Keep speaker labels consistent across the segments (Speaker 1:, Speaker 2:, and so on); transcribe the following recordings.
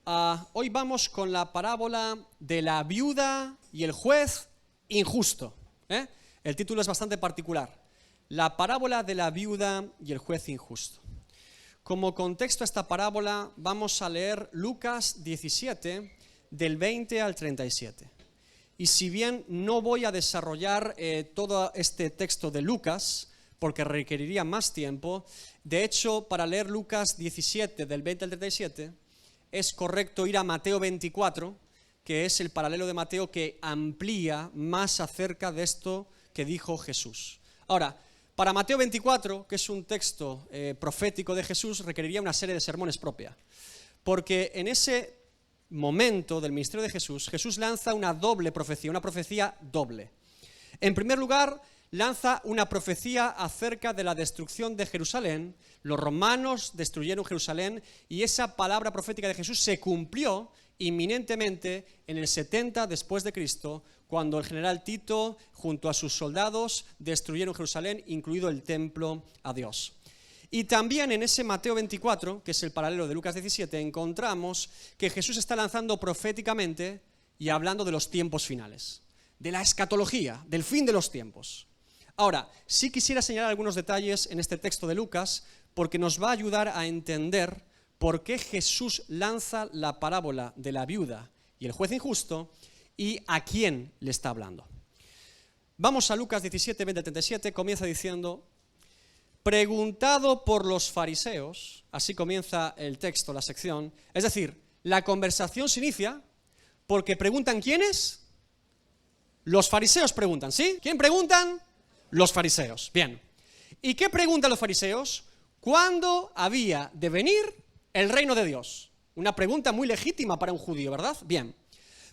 Speaker 1: Hoy vamos con la parábola de la viuda y el juez injusto. El título es bastante particular. La parábola de la viuda y el juez injusto. Como contexto a esta parábola vamos a leer Lucas 17, del 20 al 37. Y si bien no voy a desarrollar todo este texto de Lucas, porque requeriría más tiempo, de hecho, para leer Lucas 17, del 20 al 37, es correcto ir a Mateo 24, que es el paralelo de Mateo que amplía más acerca de esto que dijo Jesús. Ahora, para Mateo 24, que es un texto profético de Jesús, requeriría una serie de sermones propia, porque en ese momento del ministerio de Jesús, Jesús lanza una doble profecía, una profecía doble. En primer lugar, lanza una profecía acerca de la destrucción de Jerusalén. Los romanos destruyeron Jerusalén y esa palabra profética de Jesús se cumplió inminentemente en el 70 después de Cristo, cuando el general Tito, junto a sus soldados, destruyeron Jerusalén, incluido el templo a Dios. Y también en ese Mateo 24, que es el paralelo de Lucas 17, encontramos que Jesús está lanzando proféticamente y hablando de los tiempos finales, de la escatología, del fin de los tiempos. Ahora, sí quisiera señalar algunos detalles en este texto de Lucas, porque nos va a ayudar a entender por qué Jesús lanza la parábola de la viuda y el juez injusto y a quién le está hablando. Vamos a Lucas 17, 20, 37, comienza diciendo: preguntado por los fariseos, así comienza el texto, la sección, es decir, la conversación se inicia porque preguntan ¿quiénes? Los fariseos preguntan, ¿sí? ¿Quién preguntan? Los fariseos. Bien. ¿Y qué preguntan los fariseos? ¿Cuándo había de venir el reino de Dios? Una pregunta muy legítima para un judío, ¿verdad? Bien.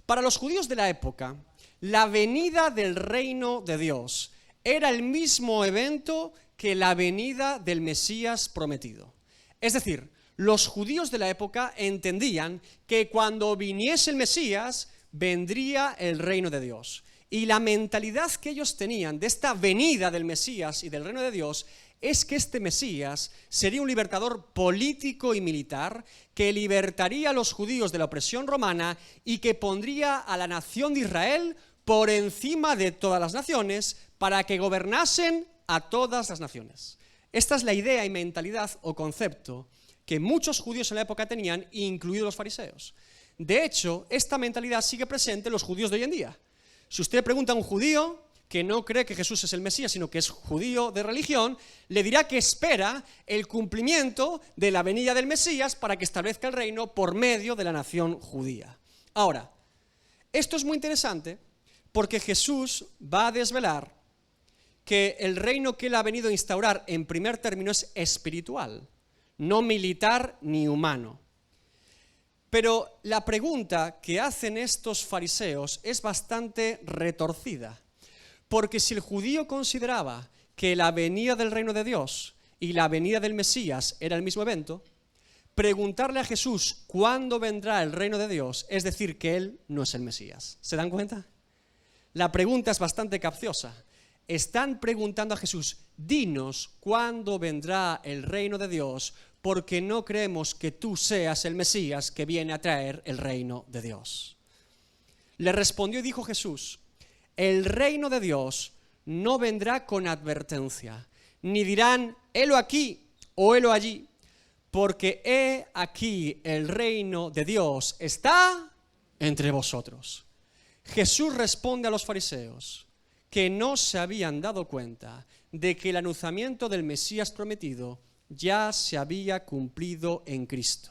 Speaker 1: Para los judíos de la época, la venida del reino de Dios era el mismo evento que la venida del Mesías prometido. Es decir, los judíos de la época entendían que cuando viniese el Mesías, vendría el reino de Dios. Y la mentalidad que ellos tenían de esta venida del Mesías y del reino de Dios es que este Mesías sería un libertador político y militar que libertaría a los judíos de la opresión romana y que pondría a la nación de Israel por encima de todas las naciones para que gobernasen a todas las naciones. Esta es la idea y mentalidad o concepto que muchos judíos en la época tenían, incluidos los fariseos. De hecho, esta mentalidad sigue presente en los judíos de hoy en día. Si usted pregunta a un judío que no cree que Jesús es el Mesías, sino que es judío de religión, le dirá que espera el cumplimiento de la venida del Mesías para que establezca el reino por medio de la nación judía. Ahora, esto es muy interesante porque Jesús va a desvelar que el reino que él ha venido a instaurar en primer término es espiritual, no militar ni humano. Pero la pregunta que hacen estos fariseos es bastante retorcida, porque si el judío consideraba que la venida del reino de Dios y la venida del Mesías era el mismo evento, preguntarle a Jesús cuándo vendrá el reino de Dios es decir que él no es el Mesías. ¿Se dan cuenta? La pregunta es bastante capciosa. Están preguntando a Jesús: dinos cuándo vendrá el reino de Dios, porque no creemos que tú seas el Mesías que viene a traer el reino de Dios. Le respondió y dijo Jesús: el reino de Dios no vendrá con advertencia, ni dirán helo aquí o helo allí, porque he aquí el reino de Dios está entre vosotros. Jesús responde a los fariseos que no se habían dado cuenta de que el anunciamiento del Mesías prometido ya se había cumplido en Cristo.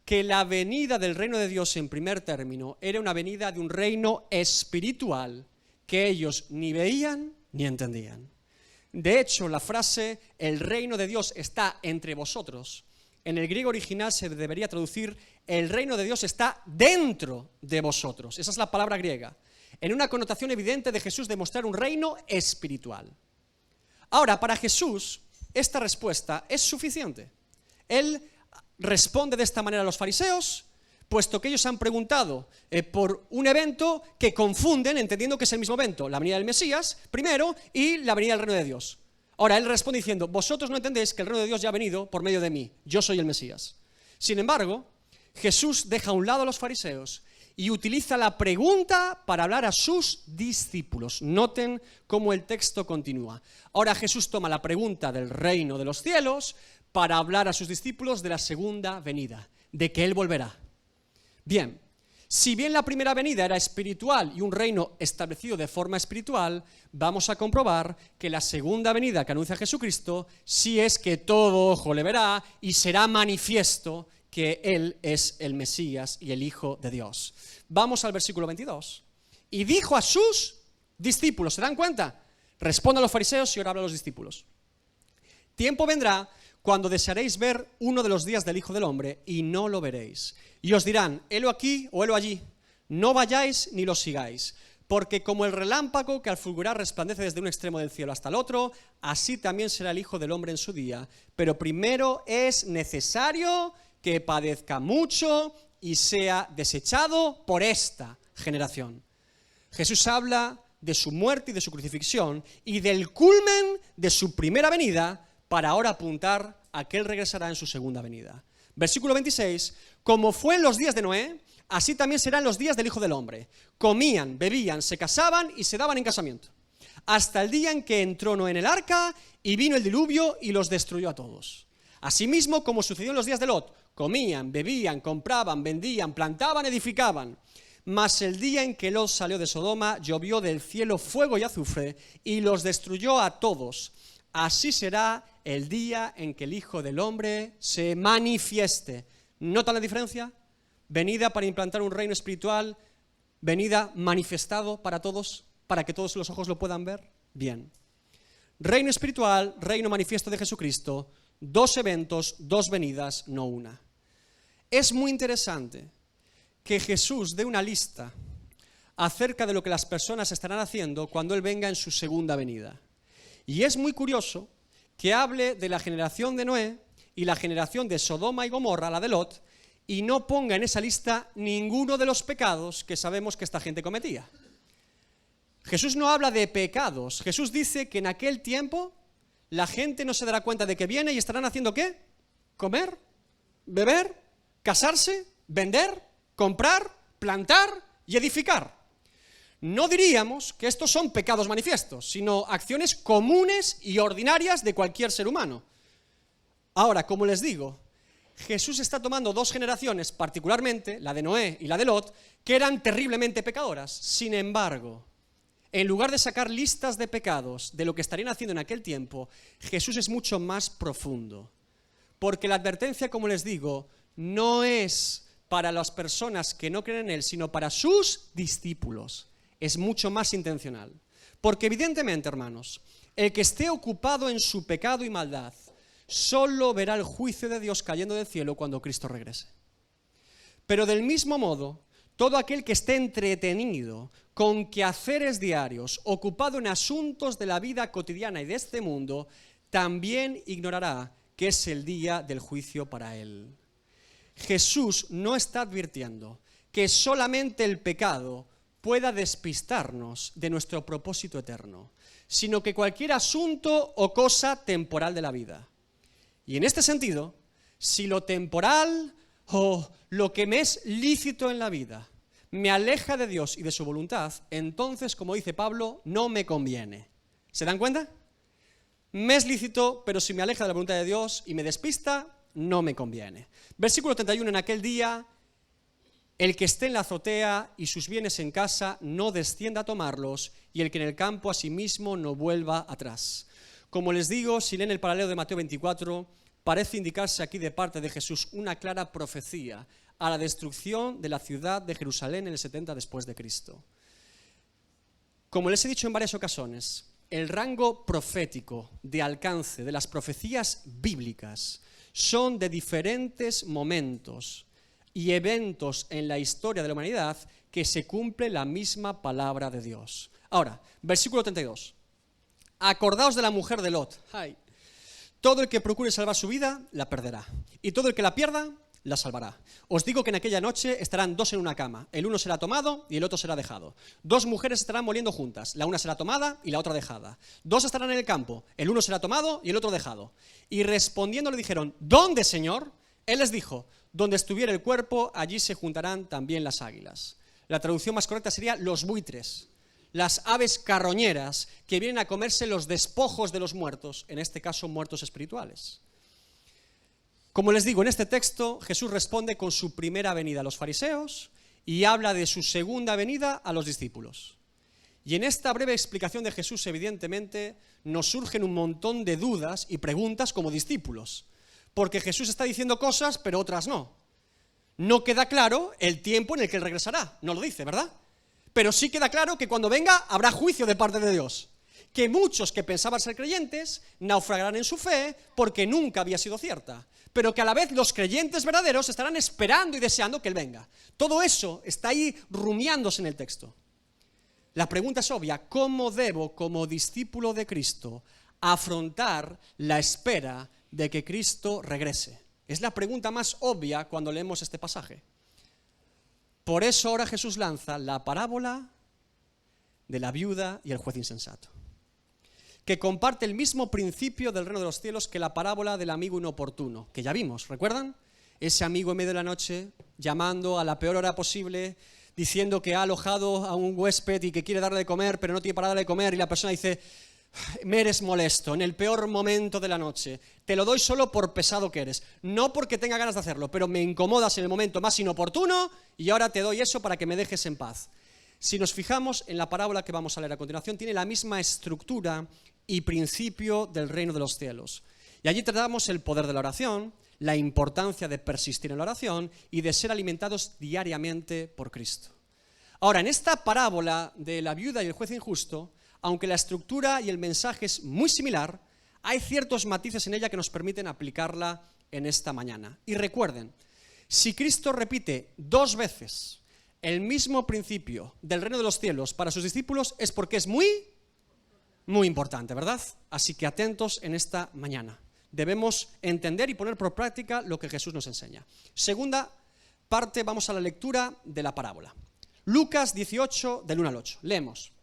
Speaker 1: Que la venida del reino de Dios en primer término era una venida de un reino espiritual que ellos ni veían ni entendían. De hecho, la frase el reino de Dios está entre vosotros, en el griego original se debería traducir el reino de Dios está dentro de vosotros. Esa es la palabra griega, en una connotación evidente de Jesús de mostrar un reino espiritual. Ahora, para Jesús, esta respuesta es suficiente. Él responde de esta manera a los fariseos, puesto que ellos han preguntado por un evento que confunden, entendiendo que es el mismo evento, la venida del Mesías, primero, y la venida del reino de Dios. Ahora, él responde diciendo: vosotros no entendéis que el reino de Dios ya ha venido por medio de mí, yo soy el Mesías. Sin embargo, Jesús deja a un lado a los fariseos y utiliza la pregunta para hablar a sus discípulos. Noten cómo el texto continúa. Ahora Jesús toma la pregunta del reino de los cielos para hablar a sus discípulos de la segunda venida, de que Él volverá. Bien, si bien la primera venida era espiritual y un reino establecido de forma espiritual, vamos a comprobar que la segunda venida que anuncia Jesucristo sí es que todo ojo le verá y será manifiesto que Él es el Mesías y el Hijo de Dios. Vamos al versículo 22. Y dijo a sus discípulos, ¿se dan cuenta? Responde a los fariseos y ahora habla a los discípulos. Tiempo vendrá cuando desearéis ver uno de los días del Hijo del Hombre y no lo veréis. Y os dirán, helo aquí o helo allí. No vayáis ni lo sigáis. Porque como el relámpago que al fulgurar resplandece desde un extremo del cielo hasta el otro, así también será el Hijo del Hombre en su día. Pero primero es necesario que padezca mucho y sea desechado por esta generación. Jesús habla de su muerte y de su crucifixión y del culmen de su primera venida para ahora apuntar a que Él regresará en su segunda venida. Versículo 26, como fue en los días de Noé, así también serán los días del Hijo del Hombre. Comían, bebían, se casaban y se daban en casamiento. Hasta el día en que entró Noé en el arca y vino el diluvio y los destruyó a todos. Asimismo, como sucedió en los días de Lot, comían, bebían, compraban, vendían, plantaban, edificaban. Mas el día en que Lot salió de Sodoma, llovió del cielo fuego y azufre y los destruyó a todos. Así será el día en que el Hijo del Hombre se manifieste. ¿Notan la diferencia? Venida para implantar un reino espiritual, venida manifestado para todos, para que todos los ojos lo puedan ver. Bien. Reino espiritual, reino manifiesto de Jesucristo. Dos eventos, dos venidas, no una. Es muy interesante que Jesús dé una lista acerca de lo que las personas estarán haciendo cuando Él venga en su segunda venida. Y es muy curioso que hable de la generación de Noé y la generación de Sodoma y Gomorra, la de Lot, y no ponga en esa lista ninguno de los pecados que sabemos que esta gente cometía. Jesús no habla de pecados. Jesús dice que en aquel tiempo la gente no se dará cuenta de que viene y estarán haciendo ¿qué? Comer, beber, casarse, vender, comprar, plantar y edificar. No diríamos que estos son pecados manifiestos, sino acciones comunes y ordinarias de cualquier ser humano. Ahora, como les digo, Jesús está tomando dos generaciones, particularmente la de Noé y la de Lot, que eran terriblemente pecadoras. Sin embargo, en lugar de sacar listas de pecados de lo que estarían haciendo en aquel tiempo, Jesús es mucho más profundo. Porque la advertencia, como les digo, no es para las personas que no creen en Él, sino para sus discípulos. Es mucho más intencional. Porque evidentemente, hermanos, el que esté ocupado en su pecado y maldad, solo verá el juicio de Dios cayendo del cielo cuando Cristo regrese. Pero del mismo modo, todo aquel que esté entretenido con quehaceres diarios, ocupado en asuntos de la vida cotidiana y de este mundo, también ignorará que es el día del juicio para él. Jesús no está advirtiendo que solamente el pecado pueda despistarnos de nuestro propósito eterno, sino que cualquier asunto o cosa temporal de la vida. Y en este sentido, si lo temporal o lo que me es lícito en la vida me aleja de Dios y de su voluntad, entonces, como dice Pablo, no me conviene. ¿Se dan cuenta? Me es lícito, pero si me aleja de la voluntad de Dios y me despista, no me conviene. Versículo 31, en aquel día, el que esté en la azotea y sus bienes en casa no descienda a tomarlos, y el que en el campo asimismo no vuelva atrás. Como les digo, si leen el paralelo de Mateo 24, parece indicarse aquí de parte de Jesús una clara profecía a la destrucción de la ciudad de Jerusalén en el 70 después de Cristo. Como les he dicho en varias ocasiones, el rango profético de alcance de las profecías bíblicas son de diferentes momentos y eventos en la historia de la humanidad que se cumple la misma palabra de Dios. Ahora, versículo 32. Acordaos de la mujer de Lot. Ay. Todo el que procure salvar su vida, la perderá. Y todo el que la pierda, la salvará. Os digo que en aquella noche estarán dos en una cama. El uno será tomado y el otro será dejado. Dos mujeres estarán moliendo juntas. La una será tomada y la otra dejada. Dos estarán en el campo. El uno será tomado y el otro dejado. Y respondiendo le dijeron, ¿dónde, Señor? Él les dijo, Donde estuviera el cuerpo, allí se juntarán también las águilas. La traducción más correcta sería los buitres, las aves carroñeras que vienen a comerse los despojos de los muertos, en este caso muertos espirituales. Como les digo, en este texto Jesús responde con su primera venida a los fariseos y habla de su segunda venida a los discípulos. Y en esta breve explicación de Jesús, evidentemente, nos surgen un montón de dudas y preguntas como discípulos, porque Jesús está diciendo cosas, pero otras no. No queda claro el tiempo en el que Él regresará, no lo dice, ¿verdad? Pero sí queda claro que cuando venga habrá juicio de parte de Dios, que muchos que pensaban ser creyentes naufragarán en su fe porque nunca había sido cierta, pero que a la vez los creyentes verdaderos estarán esperando y deseando que Él venga. Todo eso está ahí rumiándose en el texto. La pregunta es obvia: ¿cómo debo, como discípulo de Cristo, afrontar la espera de que Cristo regrese? Es la pregunta más obvia cuando leemos este pasaje. Por eso ahora Jesús lanza la parábola de la viuda y el juez insensato, que comparte el mismo principio del reino de los cielos que la parábola del amigo inoportuno, que ya vimos, ¿recuerdan? Ese amigo en medio de la noche, llamando a la peor hora posible, diciendo que ha alojado a un huésped y que quiere darle de comer, pero no tiene para darle de comer, y la persona dice: me eres molesto en el peor momento de la noche, te lo doy solo por pesado que eres, no porque tenga ganas de hacerlo, pero me incomodas en el momento más inoportuno y ahora te doy eso para que me dejes en paz. Si nos fijamos en la parábola que vamos a leer a continuación, tiene la misma estructura y principio del reino de los cielos. Y allí tratamos el poder de la oración, la importancia de persistir en la oración y de ser alimentados diariamente por Cristo. Ahora, en esta parábola de la viuda y el juez injusto, aunque la estructura y el mensaje es muy similar, hay ciertos matices en ella que nos permiten aplicarla en esta mañana. Y recuerden, si Cristo repite 2 veces el mismo principio del reino de los cielos para sus discípulos, es porque es muy importante, ¿verdad? Así que atentos en esta mañana. Debemos entender y poner por práctica lo que Jesús nos enseña. Segunda parte, vamos a la lectura de la parábola. Lucas 18, del 1 al 8. Leemos.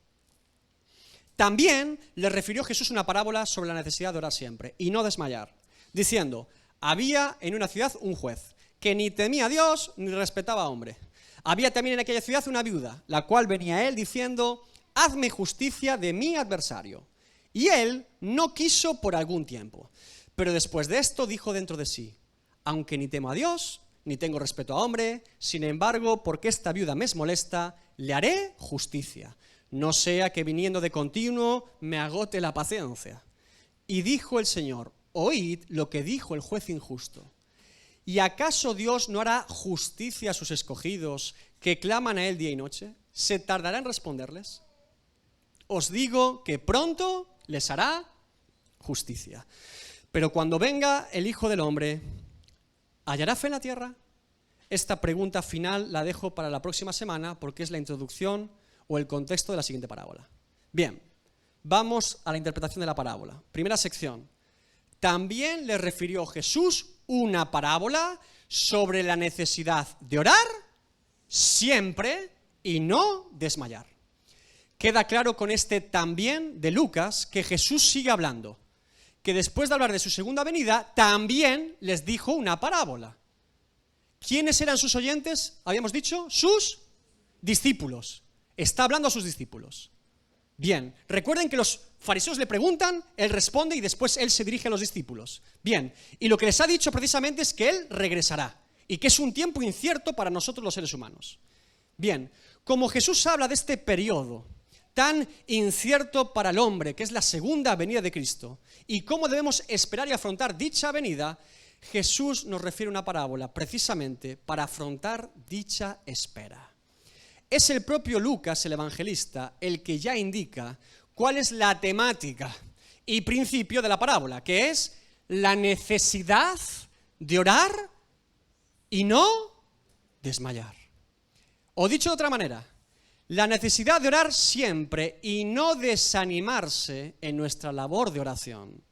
Speaker 1: También le refirió Jesús una parábola sobre la necesidad de orar siempre y no desmayar, diciendo: había en una ciudad un juez que ni temía a Dios ni respetaba a hombre. Había también en aquella ciudad una viuda, la cual venía a él diciendo: hazme justicia de mi adversario. Y él no quiso por algún tiempo. Pero después de esto dijo dentro de sí: aunque ni temo a Dios, ni tengo respeto a hombre, sin embargo, porque esta viuda me es molesta, le haré justicia. No sea que viniendo de continuo me agote la paciencia. Y dijo el Señor: oíd lo que dijo el juez injusto. ¿Y acaso Dios no hará justicia a sus escogidos que claman a Él día y noche? ¿Se tardará en responderles? Os digo que pronto les hará justicia. Pero cuando venga el Hijo del Hombre, ¿hallará fe en la tierra? Esta pregunta final la dejo para la próxima semana porque es la introducción o el contexto de la siguiente parábola. Bien, vamos a la interpretación de la parábola. Primera sección. También le refirió Jesús una parábola sobre la necesidad de orar siempre y no desmayar. Queda claro con este también de Lucas que Jesús sigue hablando, que después de hablar de su segunda venida, también les dijo una parábola. ¿Quiénes eran sus oyentes? Habíamos dicho, sus discípulos. Está hablando a sus discípulos. Bien, recuerden que los fariseos le preguntan, él responde y después él se dirige a los discípulos. Bien, y lo que les ha dicho precisamente es que él regresará y que es un tiempo incierto para nosotros los seres humanos. Bien, como Jesús habla de este periodo tan incierto para el hombre, que es la segunda venida de Cristo, y cómo debemos esperar y afrontar dicha venida, Jesús nos refiere una parábola precisamente para afrontar dicha espera. Es el propio Lucas, el evangelista, el que ya indica cuál es la temática y principio de la parábola, que es la necesidad de orar y no desmayar. O dicho de otra manera, la necesidad de orar siempre y no desanimarse en nuestra labor de oración,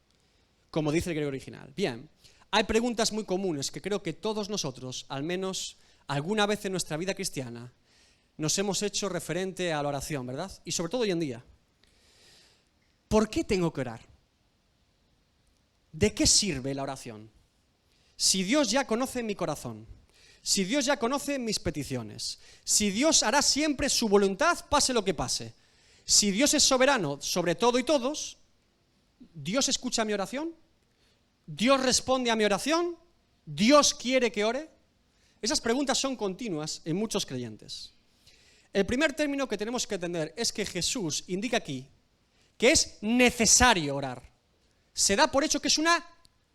Speaker 1: como dice el griego original. Bien, hay preguntas muy comunes que creo que todos nosotros, al menos alguna vez en nuestra vida cristiana, nos hemos hecho referente a la oración, ¿verdad? Y sobre todo hoy en día. ¿Por qué tengo que orar? ¿De qué sirve la oración? Si Dios ya conoce mi corazón, si Dios ya conoce mis peticiones, si Dios hará siempre su voluntad, pase lo que pase, si Dios es soberano sobre todo y todos, ¿Dios escucha mi oración? ¿Dios responde a mi oración? ¿Dios quiere que ore? Esas preguntas son continuas en muchos creyentes. El primer término que tenemos que entender es que Jesús indica aquí que es necesario orar. Se da por hecho que es una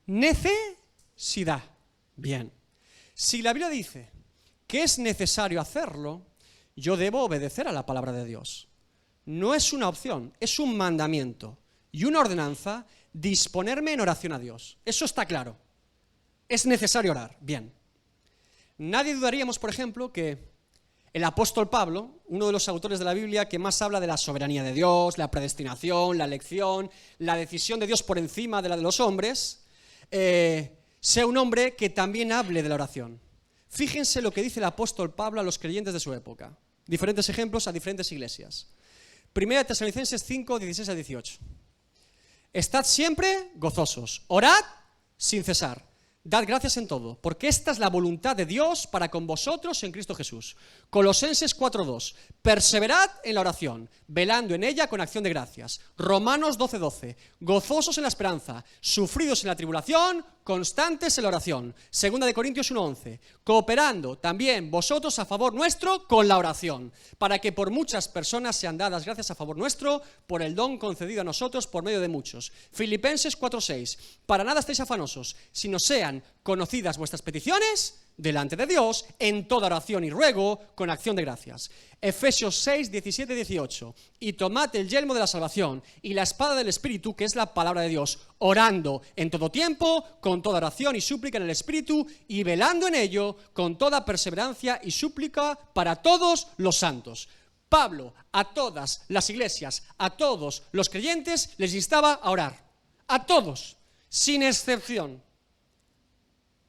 Speaker 1: necesidad. Bien. Si la Biblia dice que es necesario hacerlo, yo debo obedecer a la palabra de Dios. No es una opción, es un mandamiento y una ordenanza disponerme en oración a Dios. Eso está claro. Es necesario orar. Bien. Nadie dudaríamos, por ejemplo, que el apóstol Pablo, uno de los autores de la Biblia que más habla de la soberanía de Dios, la predestinación, la elección, la decisión de Dios por encima de la de los hombres, sea un hombre que también hable de la oración. Fíjense lo que dice el apóstol Pablo a los creyentes de su época. Diferentes ejemplos a diferentes iglesias. 1 Tesalonicenses 5, 16 a 18. Estad siempre gozosos, orad sin cesar. Dad gracias en todo, porque esta es la voluntad de Dios para con vosotros en Cristo Jesús. Colosenses 4:2. Perseverad en la oración, velando en ella con acción de gracias. Romanos 12:12. Gozosos en la esperanza, sufridos en la tribulación, constantes en la oración. 2 Corintios 1:11. Cooperando también vosotros a favor nuestro con la oración, para que por muchas personas sean dadas gracias a favor nuestro, por el don concedido a nosotros por medio de muchos. Filipenses 4:6. Para nada estéis afanosos, sino sean conocidas vuestras peticiones delante de Dios en toda oración y ruego con acción de gracias. Efesios 6, 17 y 18. Y tomad el yelmo de la salvación y la espada del Espíritu, que es la palabra de Dios, orando en todo tiempo, con toda oración y súplica en el Espíritu, y velando en ello con toda perseverancia y súplica para todos los santos. Pablo a todas las iglesias, a todos los creyentes, les instaba a orar. A todos, sin excepción.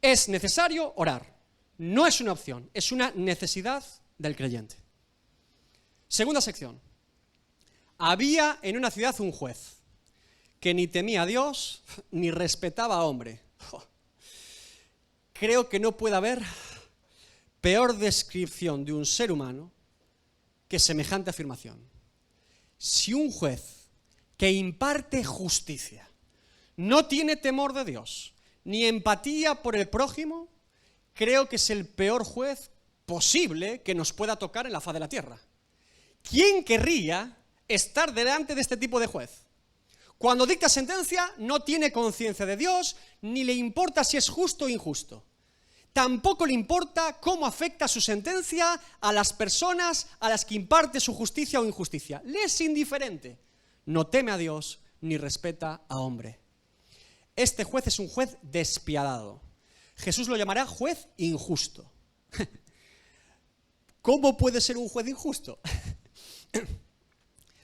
Speaker 1: Es necesario orar. No es una opción, es una necesidad del creyente. Segunda sección. Había en una ciudad un juez que ni temía a Dios ni respetaba a hombre. Creo que no puede haber peor descripción de un ser humano que semejante afirmación. Si un juez que imparte justicia no tiene temor de Dios, ni empatía por el prójimo, creo que es el peor juez posible que nos pueda tocar en la faz de la tierra. ¿Quién querría estar delante de este tipo de juez? Cuando dicta sentencia no tiene conciencia de Dios, ni le importa si es justo o injusto. Tampoco le importa cómo afecta su sentencia a las personas a las que imparte su justicia o injusticia. Le es indiferente. No teme a Dios ni respeta a hombre. Este juez es un juez despiadado. Jesús lo llamará juez injusto. ¿Cómo puede ser un juez injusto?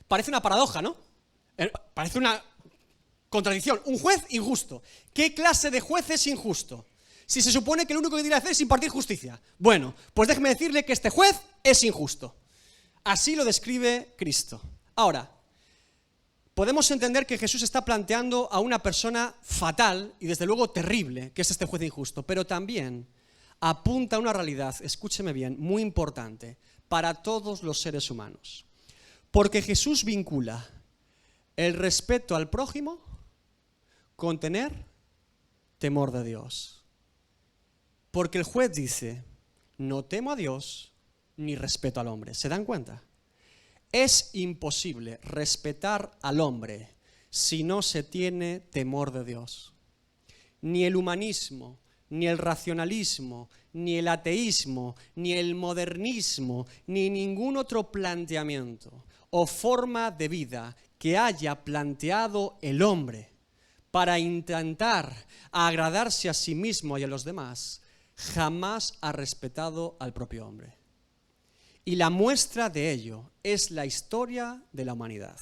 Speaker 1: Parece una paradoja, ¿no? Parece una contradicción. Un juez injusto. ¿Qué clase de juez es injusto? Si se supone que lo único que tiene que hacer es impartir justicia. Bueno, pues déjeme decirle que este juez es injusto. Así lo describe Cristo. Ahora, podemos entender que Jesús está planteando a una persona fatal y desde luego terrible, que es este juez injusto, pero también apunta a una realidad, escúcheme bien, muy importante para todos los seres humanos. Porque Jesús vincula el respeto al prójimo con tener temor de Dios. Porque el juez dice, no temo a Dios ni respeto al hombre. ¿Se dan cuenta? Es imposible respetar al hombre si no se tiene temor de Dios. Ni el humanismo, ni el racionalismo, ni el ateísmo, ni el modernismo, ni ningún otro planteamiento o forma de vida que haya planteado el hombre para intentar agradarse a sí mismo y a los demás, jamás ha respetado al propio hombre. Y la muestra de ello es la historia de la humanidad.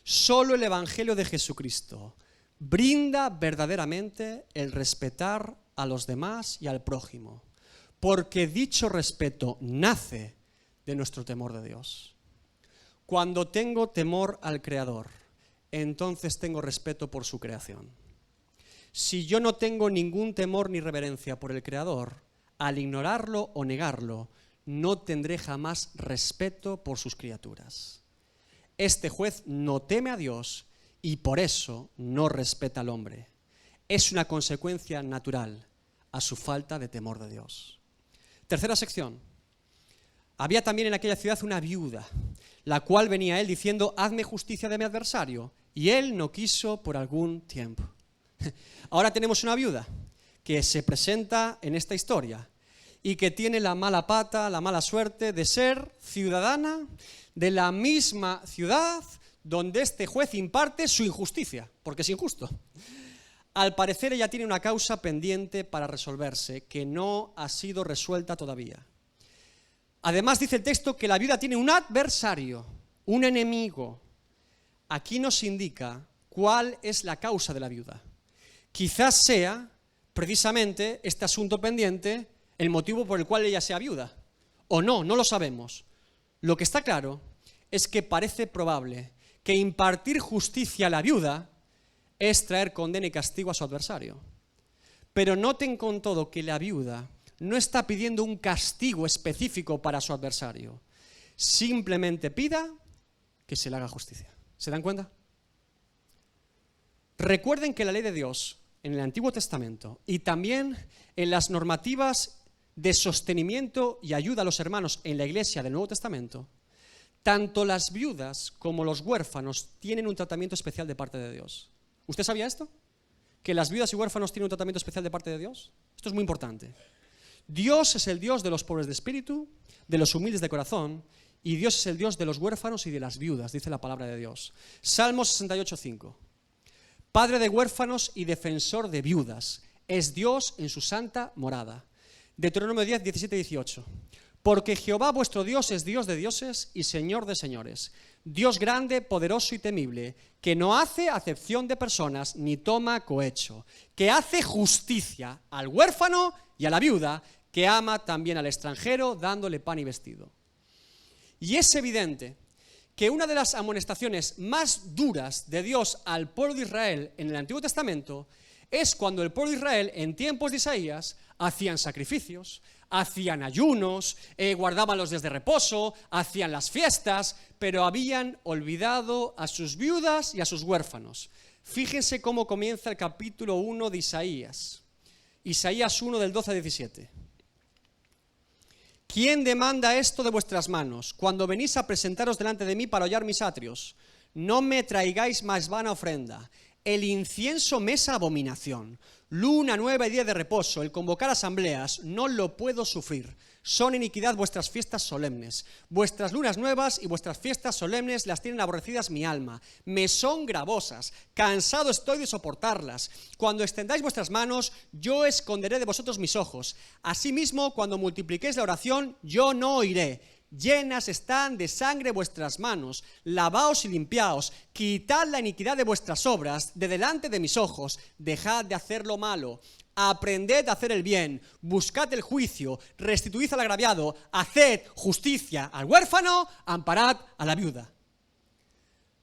Speaker 1: Solo el Evangelio de Jesucristo brinda verdaderamente el respetar a los demás y al prójimo, porque dicho respeto nace de nuestro temor de Dios. Cuando tengo temor al Creador, entonces tengo respeto por su creación. Si yo no tengo ningún temor ni reverencia por el Creador, al ignorarlo o negarlo, no tendré jamás respeto por sus criaturas. Este juez no teme a Dios y por eso no respeta al hombre. Es una consecuencia natural a su falta de temor de Dios. Tercera sección. Había también en aquella ciudad una viuda, la cual venía a él diciendo: hazme justicia de mi adversario. Y él no quiso por algún tiempo. Ahora tenemos una viuda que se presenta en esta historia y que tiene la mala pata, la mala suerte de ser ciudadana de la misma ciudad donde este juez imparte su injusticia, porque es injusto. Al parecer ella tiene una causa pendiente para resolverse que no ha sido resuelta todavía. Además dice el texto que la viuda tiene un adversario, un enemigo. Aquí nos indica cuál es la causa de la viuda. Quizás sea precisamente este asunto pendiente el motivo por el cual ella sea viuda. O no, no lo sabemos. Lo que está claro es que parece probable que impartir justicia a la viuda es traer condena y castigo a su adversario. Pero noten con todo que la viuda no está pidiendo un castigo específico para su adversario. Simplemente pida que se le haga justicia. ¿Se dan cuenta? Recuerden que la ley de Dios en el Antiguo Testamento y también en las normativas de sostenimiento y ayuda a los hermanos en la Iglesia del Nuevo Testamento, tanto las viudas como los huérfanos tienen un tratamiento especial de parte de Dios. ¿Usted sabía esto? ¿Que las viudas y huérfanos tienen un tratamiento especial de parte de Dios? Esto es muy importante. Dios es el Dios de los pobres de espíritu, de los humildes de corazón, y Dios es el Dios de los huérfanos y de las viudas, dice la palabra de Dios. Salmo 68:5. Padre de huérfanos y defensor de viudas, es Dios en su santa morada. Deuteronomio 10, 17 y 18. Porque Jehová vuestro Dios es Dios de dioses y Señor de señores, Dios grande, poderoso y temible, que no hace acepción de personas ni toma cohecho, que hace justicia al huérfano y a la viuda, que ama también al extranjero, dándole pan y vestido. Y es evidente que una de las amonestaciones más duras de Dios al pueblo de Israel en el Antiguo Testamento es cuando el pueblo de Israel, en tiempos de Isaías, hacían sacrificios, hacían ayunos, guardaban los días de reposo, hacían las fiestas, pero habían olvidado a sus viudas y a sus huérfanos. Fíjense cómo comienza el capítulo 1 de Isaías. Isaías 1 del 12 al 17. ¿Quién demanda esto de vuestras manos cuando venís a presentaros delante de mí para hollar mis atrios? No me traigáis más vana ofrenda. El incienso me es abominación. Luna nueva y día de reposo, el convocar asambleas, no lo puedo sufrir. Son iniquidad vuestras fiestas solemnes. Vuestras lunas nuevas y vuestras fiestas solemnes las tienen aborrecidas mi alma. Me son gravosas. Cansado estoy de soportarlas. Cuando extendáis vuestras manos, yo esconderé de vosotros mis ojos. Asimismo, cuando multipliquéis la oración, yo no oiré. Llenas están de sangre vuestras manos, lavaos y limpiaos, quitad la iniquidad de vuestras obras de delante de mis ojos, dejad de hacer lo malo, aprended a hacer el bien, buscad el juicio, restituid al agraviado, haced justicia al huérfano, amparad a la viuda.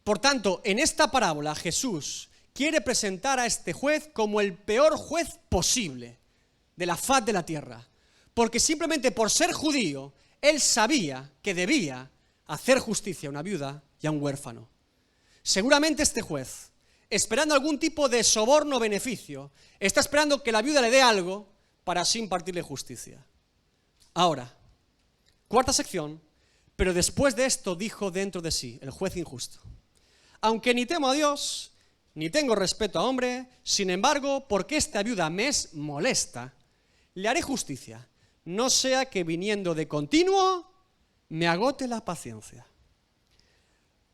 Speaker 1: Por tanto, en esta parábola Jesús quiere presentar a este juez como el peor juez posible de la faz de la tierra, porque simplemente por ser judío, él sabía que debía hacer justicia a una viuda y a un huérfano. Seguramente este juez, esperando algún tipo de soborno o beneficio, está esperando que la viuda le dé algo para así impartirle justicia. Ahora, cuarta sección, pero después de esto dijo dentro de sí el juez injusto: aunque ni temo a Dios, ni tengo respeto a hombre, sin embargo, porque esta viuda me es molesta, le haré justicia. No sea que viniendo de continuo me agote la paciencia.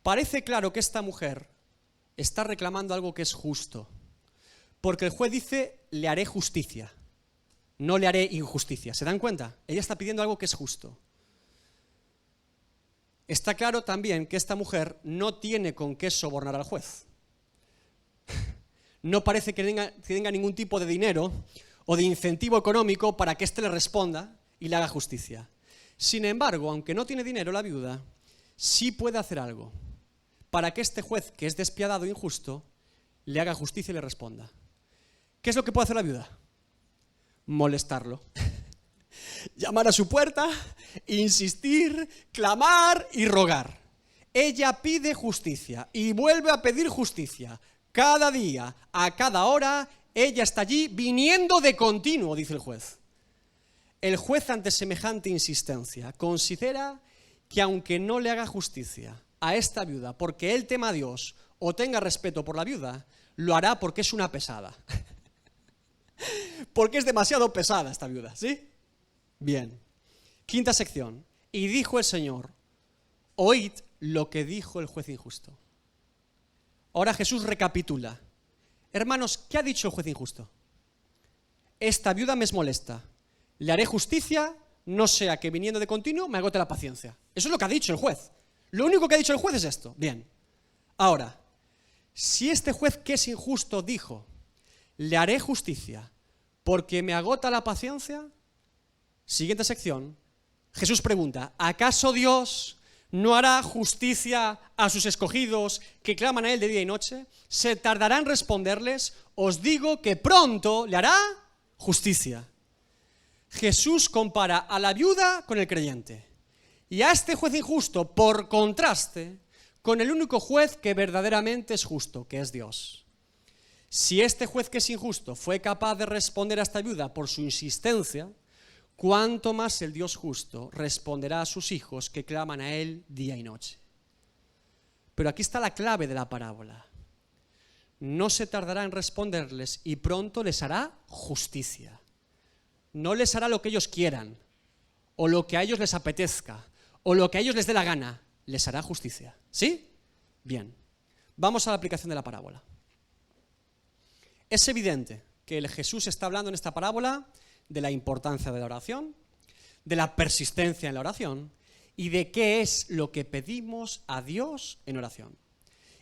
Speaker 1: Parece claro que esta mujer está reclamando algo que es justo, porque el juez dice: le haré justicia, no le haré injusticia. ¿Se dan cuenta? Ella está pidiendo algo que es justo. Está claro también que esta mujer no tiene con qué sobornar al juez. No parece que tenga ningún tipo de dinero o de incentivo económico para que éste le responda y le haga justicia. Sin embargo, aunque no tiene dinero la viuda, sí puede hacer algo para que este juez, que es despiadado e injusto, le haga justicia y le responda. ¿Qué es lo que puede hacer la viuda? Molestarlo. Llamar a su puerta, insistir, clamar y rogar. Ella pide justicia y vuelve a pedir justicia. Cada día, a cada hora, ella está allí viniendo de continuo, dice el juez. El juez, ante semejante insistencia, considera que aunque no le haga justicia a esta viuda porque él tema a Dios o tenga respeto por la viuda, lo hará porque es una pesada. Porque es demasiado pesada esta viuda, ¿sí? Bien. Quinta sección. Y dijo el Señor, oíd lo que dijo el juez injusto. Ahora Jesús recapitula. Hermanos, ¿qué ha dicho el juez injusto? Esta viuda me es molesta. Le haré justicia, no sea que viniendo de continuo me agote la paciencia. Eso es lo que ha dicho el juez. Lo único que ha dicho el juez es esto. Bien. Ahora, si este juez que es injusto dijo, le haré justicia porque me agota la paciencia, siguiente sección, Jesús pregunta, ¿acaso Dios no hará justicia a sus escogidos que claman a Él de día y noche? ¿Se tardará en responderles? Os digo que pronto le hará justicia. Jesús compara a la viuda con el creyente y a este juez injusto, por contraste, con el único juez que verdaderamente es justo, que es Dios. Si este juez que es injusto fue capaz de responder a esta viuda por su insistencia, ¿cuánto más el Dios justo responderá a sus hijos que claman a Él día y noche? Pero aquí está la clave de la parábola. No se tardará en responderles y pronto les hará justicia. No les hará lo que ellos quieran, o lo que a ellos les apetezca, o lo que a ellos les dé la gana. Les hará justicia. ¿Sí? Bien. Vamos a la aplicación de la parábola. Es evidente que el Jesús está hablando en esta parábola de la importancia de la oración, de la persistencia en la oración y de qué es lo que pedimos a Dios en oración.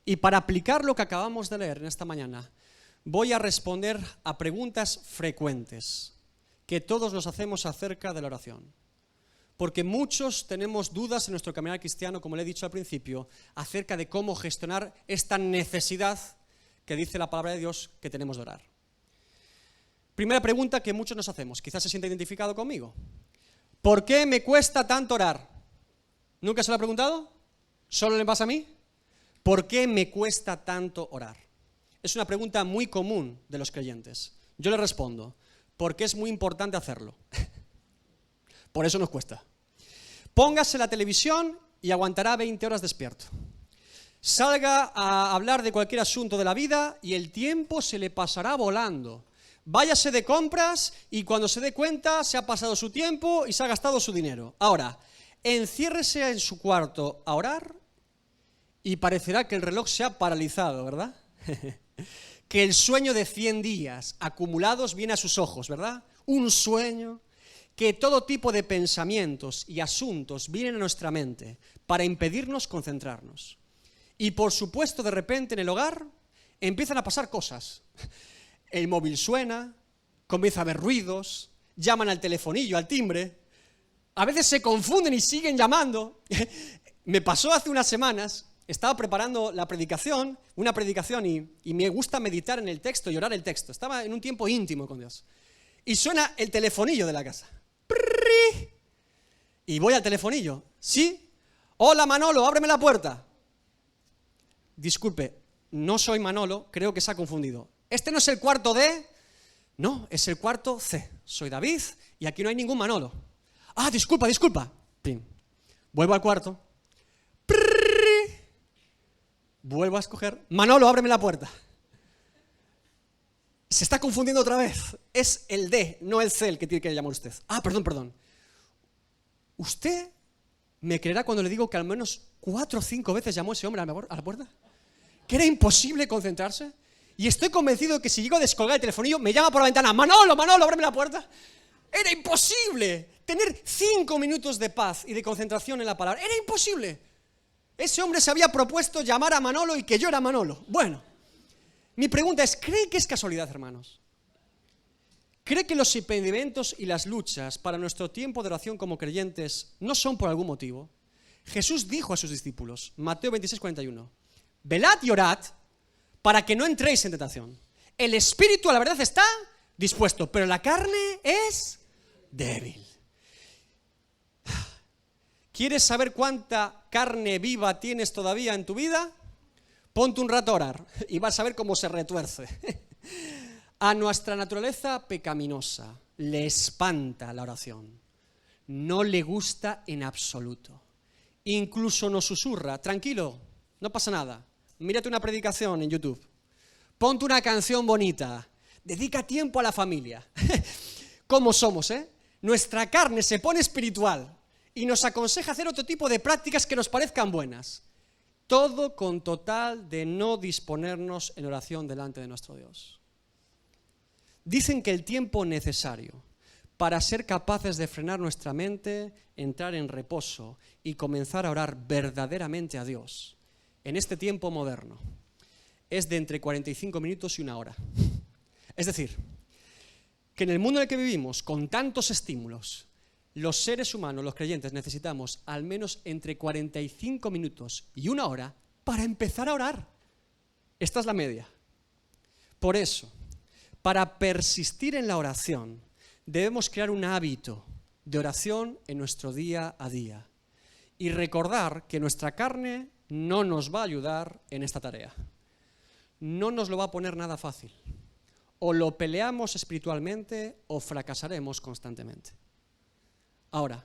Speaker 1: Y para aplicar lo que acabamos de leer en esta mañana, voy a responder a preguntas frecuentes que todos nos hacemos acerca de la oración. Porque muchos tenemos dudas en nuestro caminar cristiano, como le he dicho al principio, acerca de cómo gestionar esta necesidad que dice la palabra de Dios que tenemos de orar. Primera pregunta que muchos nos hacemos, quizás se sienta identificado conmigo. ¿Por qué me cuesta tanto orar? ¿Nunca se lo ha preguntado? ¿Solo le pasa a mí? ¿Por qué me cuesta tanto orar? Es una pregunta muy común de los creyentes. Yo le respondo, porque es muy importante hacerlo. Por eso nos cuesta. Póngase la televisión y aguantará 20 horas despierto. Salga a hablar de cualquier asunto de la vida y el tiempo se le pasará volando. Váyase de compras y cuando se dé cuenta se ha pasado su tiempo y se ha gastado su dinero. Ahora, enciérrese en su cuarto a orar y parecerá que el reloj se ha paralizado, ¿verdad? Que el sueño de 100 días acumulados viene a sus ojos, ¿verdad? Un sueño, que todo tipo de pensamientos y asuntos vienen a nuestra mente para impedirnos concentrarnos. Y por supuesto, de repente en el hogar empiezan a pasar cosas. El móvil suena, comienza a haber ruidos, llaman al telefonillo, al timbre. A veces se confunden y siguen llamando. Me pasó hace unas semanas, estaba preparando la predicación, una predicación y me gusta meditar en el texto y orar el texto. Estaba en un tiempo íntimo con Dios. Y suena el telefonillo de la casa. Y voy al telefonillo. ¿Sí? Hola Manolo, ábreme la puerta. Disculpe, no soy Manolo, creo que se ha confundido. ¿Este no es el cuarto D? No, es el cuarto C. Soy David y aquí no hay ningún Manolo. Ah, disculpa. Pim. Vuelvo al cuarto. Vuelvo a escoger. Manolo, ábreme la puerta. Se está confundiendo otra vez. Es el D, no el C el que tiene que llamar usted. Ah, perdón. ¿Usted me creerá cuando le digo que al menos 4 o 5 veces llamó ese hombre a la puerta? ¿Que era imposible concentrarse? Y estoy convencido de que si llego a descolgar el telefonillo, me llama por la ventana, Manolo, ábreme la puerta. Era imposible tener 5 minutos de paz y de concentración en la palabra. Era imposible. Ese hombre se había propuesto llamar a Manolo y que yo era Manolo. Bueno, mi pregunta es, ¿cree que es casualidad, hermanos? ¿Cree que los impedimentos y las luchas para nuestro tiempo de oración como creyentes no son por algún motivo? Jesús dijo a sus discípulos, Mateo 26, 41, velad y orad para que no entréis en tentación. El espíritu, a la verdad, está dispuesto, pero la carne es débil. ¿Quieres saber cuánta carne viva tienes todavía en tu vida? Ponte un rato a orar y vas a ver cómo se retuerce. A nuestra naturaleza pecaminosa le espanta la oración. No le gusta en absoluto. Incluso nos susurra, tranquilo, no pasa nada. Mírate una predicación en YouTube. Ponte una canción bonita. Dedica tiempo a la familia. ¿Cómo somos, Nuestra carne se pone espiritual y nos aconseja hacer otro tipo de prácticas que nos parezcan buenas. Todo con total de no disponernos en oración delante de nuestro Dios. Dicen que el tiempo necesario para ser capaces de frenar nuestra mente, entrar en reposo y comenzar a orar verdaderamente a Dios, en este tiempo moderno, es de entre 45 minutos y 1 hora. Es decir, que en el mundo en el que vivimos, con tantos estímulos, los seres humanos, los creyentes, necesitamos al menos entre 45 minutos y 1 hora para empezar a orar. Esta es la media. Por eso, para persistir en la oración, debemos crear un hábito de oración en nuestro día a día y recordar que nuestra carne no nos va a ayudar en esta tarea. No nos lo va a poner nada fácil. O lo peleamos espiritualmente o fracasaremos constantemente. Ahora,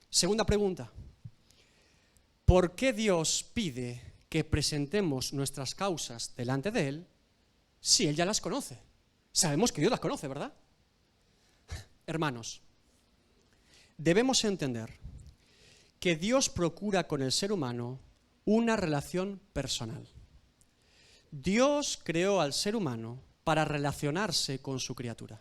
Speaker 1: segunda pregunta. ¿Por qué Dios pide que presentemos nuestras causas delante de Él si Él ya las conoce? Sabemos que Dios las conoce, ¿verdad? Hermanos, debemos entender que Dios procura con el ser humano una relación personal. Dios creó al ser humano para relacionarse con su criatura.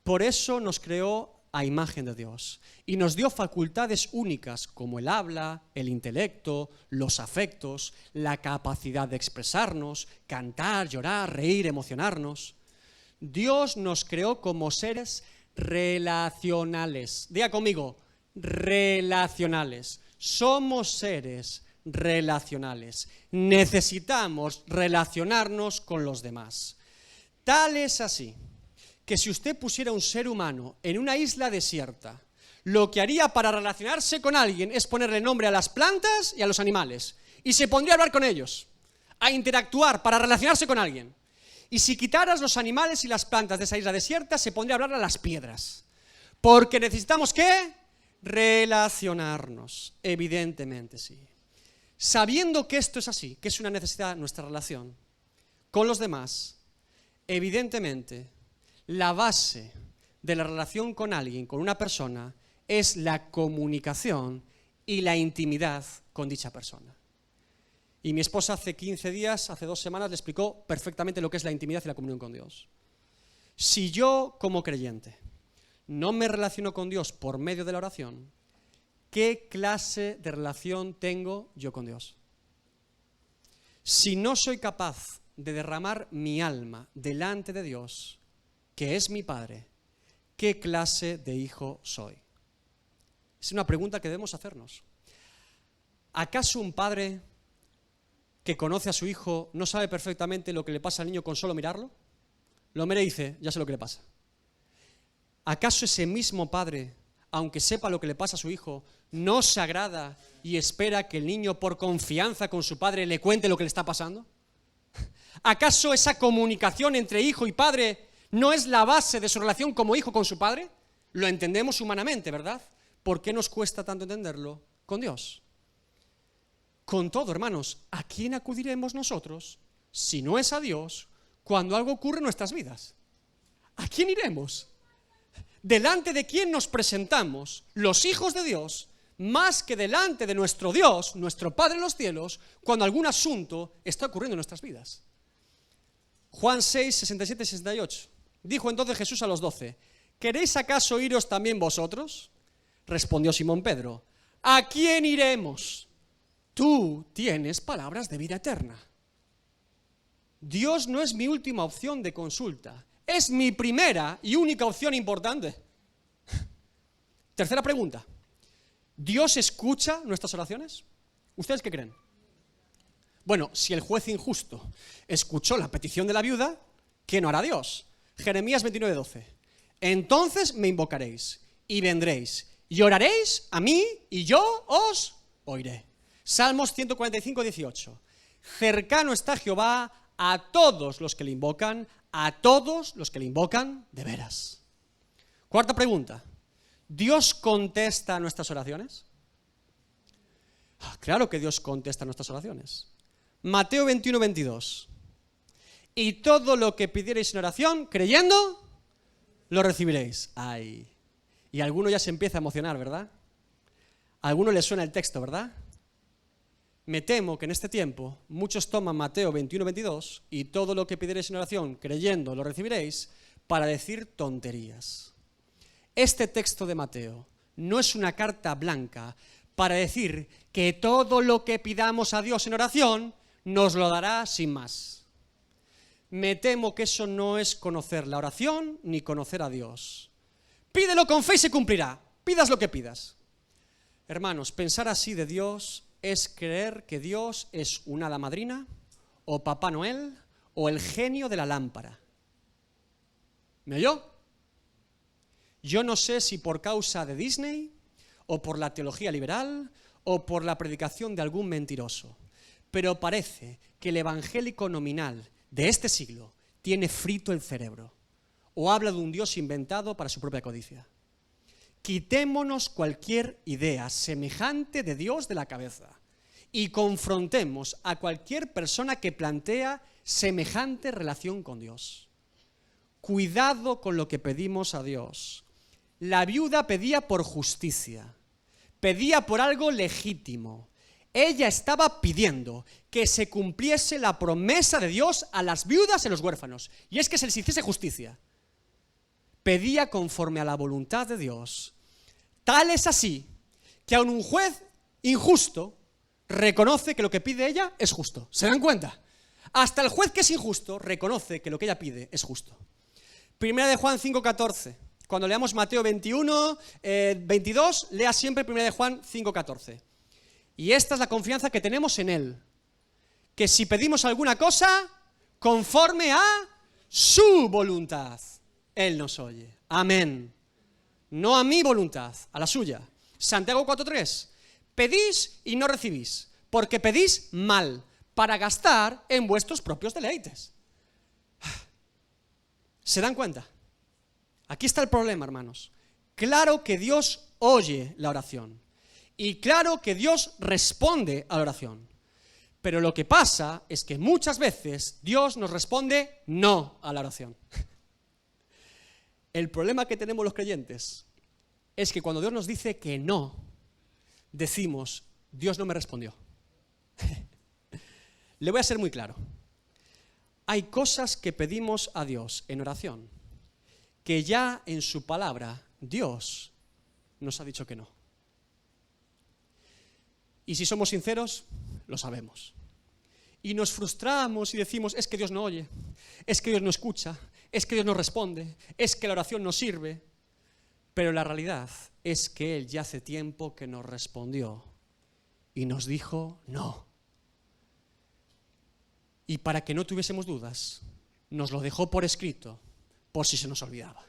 Speaker 1: Por eso nos creó a imagen de Dios y nos dio facultades únicas como el habla, el intelecto, los afectos, la capacidad de expresarnos, cantar, llorar, reír, emocionarnos. Dios nos creó como seres relacionales. Diga conmigo, relacionales. Somos seres relacionales. Necesitamos relacionarnos con los demás. Tal es así que si usted pusiera un ser humano en una isla desierta, lo que haría para relacionarse con alguien es ponerle nombre a las plantas y a los animales. Y se pondría a hablar con ellos, a interactuar para relacionarse con alguien. Y si quitaras los animales y las plantas de esa isla desierta, se pondría a hablar a las piedras. Porque necesitamos, ¿qué? Relacionarnos, evidentemente sí. Sabiendo que esto es así, que es una necesidad nuestra relación con los demás, evidentemente la base de la relación con alguien, con una persona, es la comunicación y la intimidad con dicha persona. Y mi esposa hace 15 días, hace 2 semanas, le explicó perfectamente lo que es la intimidad y la comunión con Dios. Si yo, como creyente, no me relaciono con Dios por medio de la oración, ¿qué clase de relación tengo yo con Dios? Si no soy capaz de derramar mi alma delante de Dios, que es mi Padre, ¿qué clase de hijo soy? Es una pregunta que debemos hacernos. ¿Acaso un padre que conoce a su hijo no sabe perfectamente lo que le pasa al niño con solo mirarlo? Lo mira y dice, ya sé lo que le pasa. ¿Acaso ese mismo padre, aunque sepa lo que le pasa a su hijo, no se agrada y espera que el niño por confianza con su padre le cuente lo que le está pasando? ¿Acaso esa comunicación entre hijo y padre no es la base de su relación como hijo con su padre? Lo entendemos humanamente, ¿verdad? ¿Por qué nos cuesta tanto entenderlo con Dios? Con todo, hermanos, ¿a quién acudiremos nosotros si no es a Dios cuando algo ocurre en nuestras vidas? ¿A quién iremos? ¿Delante de quién nos presentamos los hijos de Dios más que delante de nuestro Dios, nuestro Padre en los cielos, cuando algún asunto está ocurriendo en nuestras vidas? Juan 6, 67 y 68. Dijo entonces Jesús a los 12, ¿queréis acaso iros también vosotros? Respondió Simón Pedro, ¿a quién iremos? Tú tienes palabras de vida eterna. Dios no es mi última opción de consulta, es mi primera y única opción importante. Tercera pregunta, ¿Dios escucha nuestras oraciones? ¿Ustedes qué creen? Bueno, si el juez injusto escuchó la petición de la viuda, ¿qué no hará Dios? Jeremías 29:12. Entonces me invocaréis y vendréis y oraréis a mí y yo os oiré. Salmos 145:18. Cercano está Jehová a todos los que le invocan, a todos los que le invocan de veras. Cuarta pregunta. ¿Dios contesta nuestras oraciones? Claro que Dios contesta nuestras oraciones. Mateo 21:22. Y todo lo que pidierais en oración, creyendo, lo recibiréis. Ay. Y a alguno ya se empieza a emocionar, ¿verdad? A alguno le suena el texto, ¿verdad? Me temo que en este tiempo muchos toman Mateo 21:22 y todo lo que pidierais en oración, creyendo, lo recibiréis, para decir tonterías. Este texto de Mateo no es una carta blanca para decir que todo lo que pidamos a Dios en oración nos lo dará sin más. Me temo que eso no es conocer la oración ni conocer a Dios. Pídelo con fe y se cumplirá. Pidas lo que pidas. Hermanos, pensar así de Dios es creer que Dios es una hada madrina, o Papá Noel, o el genio de la lámpara. ¿Me oyó? Yo no sé si por causa de Disney, o por la teología liberal, o por la predicación de algún mentiroso, pero parece que el evangélico nominal de este siglo tiene frito el cerebro, o habla de un Dios inventado para su propia codicia. Quitémonos cualquier idea semejante de Dios de la cabeza y confrontemos a cualquier persona que plantea semejante relación con Dios. Cuidado con lo que pedimos a Dios. La viuda pedía por justicia, pedía por algo legítimo. Ella estaba pidiendo que se cumpliese la promesa de Dios a las viudas y los huérfanos, y es que se les hiciese justicia. Pedía conforme a la voluntad de Dios. Tal es así que aun un juez injusto reconoce que lo que pide ella es justo. ¿Se dan cuenta? Hasta el juez que es injusto reconoce que lo que ella pide es justo. Primera de Juan 5:14. Cuando leamos Mateo 21, 22, lea siempre Primera de Juan 5:14. Y esta es la confianza que tenemos en Él, que si pedimos alguna cosa conforme a su voluntad, Él nos oye. Amén. No a mi voluntad, a la suya. Santiago 4:3. Pedís y no recibís, porque pedís mal, para gastar en vuestros propios deleites. ¿Se dan cuenta? Aquí está el problema, hermanos. Claro que Dios oye la oración. Y claro que Dios responde a la oración. Pero lo que pasa es que muchas veces Dios nos responde no a la oración. El problema que tenemos los creyentes es que cuando Dios nos dice que no, decimos, Dios no me respondió. Le voy a ser muy claro. Hay cosas que pedimos a Dios en oración que ya en su palabra Dios nos ha dicho que no. Y si somos sinceros, lo sabemos. Y nos frustramos y decimos, es que Dios no oye, es que Dios no escucha, es que Dios no responde, es que la oración no sirve. Pero la realidad es que Él ya hace tiempo que nos respondió y nos dijo no. Y para que no tuviésemos dudas, nos lo dejó por escrito, por si se nos olvidaba.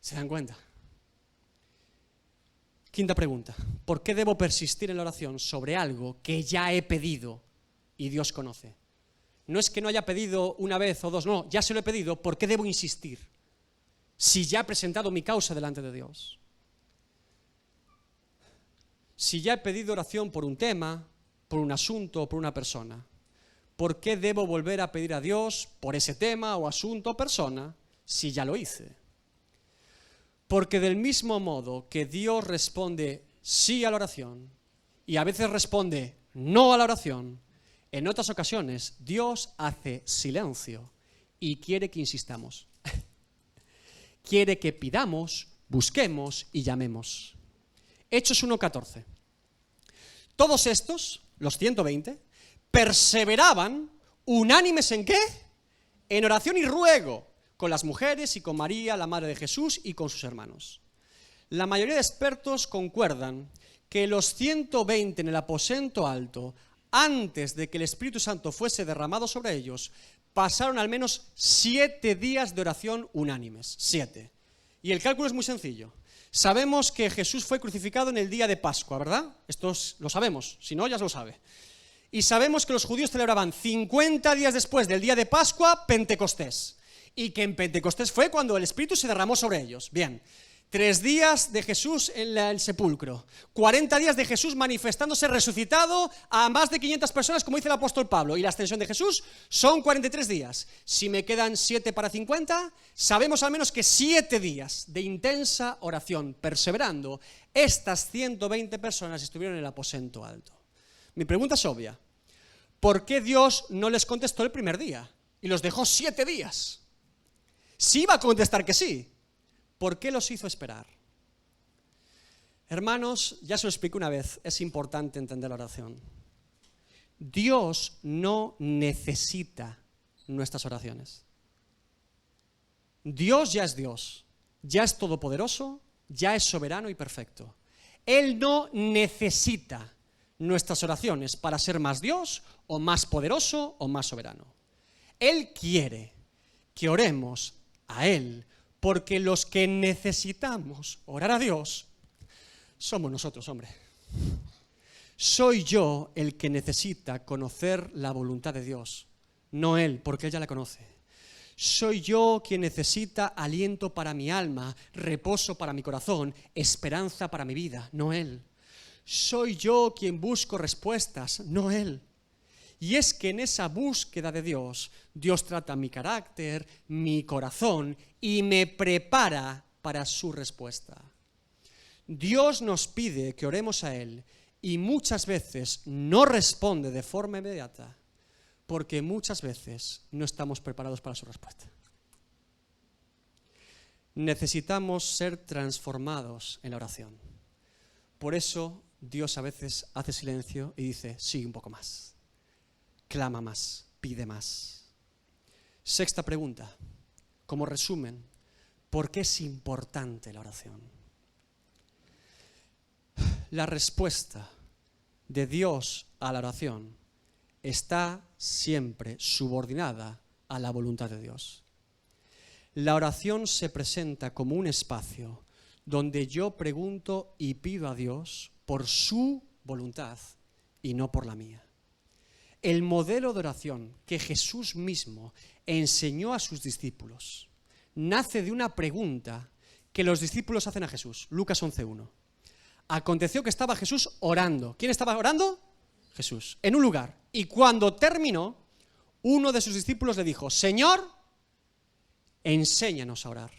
Speaker 1: ¿Se dan cuenta? Quinta pregunta. ¿Por qué debo persistir en la oración sobre algo que ya he pedido y Dios conoce? No es que no haya pedido una vez o dos, no, ya se lo he pedido, ¿por qué debo insistir? Si ya he presentado mi causa delante de Dios. Si ya he pedido oración por un tema, por un asunto o por una persona, ¿por qué debo volver a pedir a Dios por ese tema o asunto o persona si ya lo hice? Porque del mismo modo que Dios responde sí a la oración y a veces responde no a la oración, en otras ocasiones Dios hace silencio y quiere que insistamos. Quiere que pidamos, busquemos y llamemos. Hechos 1:14. Todos estos, los 120, perseveraban unánimes ¿en qué? En oración y ruego, con las mujeres y con María, la madre de Jesús, y con sus hermanos. La mayoría de expertos concuerdan que los 120 en el aposento alto, antes de que el Espíritu Santo fuese derramado sobre ellos, pasaron al menos 7 días de oración unánimes. 7. Y el cálculo es muy sencillo. Sabemos que Jesús fue crucificado en el día de Pascua, ¿verdad? Esto lo sabemos, si no, ya se lo sabe. Y sabemos que los judíos celebraban 50 días después del día de Pascua, Pentecostés. Y que en Pentecostés fue cuando el Espíritu se derramó sobre ellos. Bien, 3 días de Jesús en el sepulcro, 40 días de Jesús manifestándose resucitado a más de 500 personas, como dice el apóstol Pablo, y la ascensión de Jesús son 43 días. Si me quedan 7 para 50, sabemos al menos que 7 días de intensa oración, perseverando, estas 120 personas estuvieron en el aposento alto. Mi pregunta es obvia: ¿por qué Dios no les contestó el primer día y los dejó 7 días? Si iba a contestar que sí, ¿por qué los hizo esperar? Hermanos, ya se lo expliqué una vez, es importante entender la oración. Dios no necesita nuestras oraciones. Dios ya es todopoderoso, ya es soberano y perfecto. Él no necesita nuestras oraciones para ser más Dios o más poderoso o más soberano. Él quiere que oremos a Él, porque los que necesitamos orar a Dios somos nosotros, hombre. Soy yo el que necesita conocer la voluntad de Dios, no Él, porque Él ya la conoce. Soy yo quien necesita aliento para mi alma, reposo para mi corazón, esperanza para mi vida, no Él. Soy yo quien busco respuestas, no Él. Y es que en esa búsqueda de Dios, Dios trata mi carácter, mi corazón y me prepara para su respuesta. Dios nos pide que oremos a Él y muchas veces no responde de forma inmediata porque muchas veces no estamos preparados para su respuesta. Necesitamos ser transformados en la oración. Por eso Dios a veces hace silencio y dice: sigue un poco más. Clama más, pide más. Sexta pregunta, como resumen, ¿por qué es importante la oración? La respuesta de Dios a la oración está siempre subordinada a la voluntad de Dios. La oración se presenta como un espacio donde yo pregunto y pido a Dios por su voluntad y no por la mía. El modelo de oración que Jesús mismo enseñó a sus discípulos nace de una pregunta que los discípulos hacen a Jesús. Lucas 11:1. Aconteció que estaba Jesús orando. ¿Quién estaba orando? Jesús. En un lugar. Y cuando terminó, uno de sus discípulos le dijo: Señor, enséñanos a orar.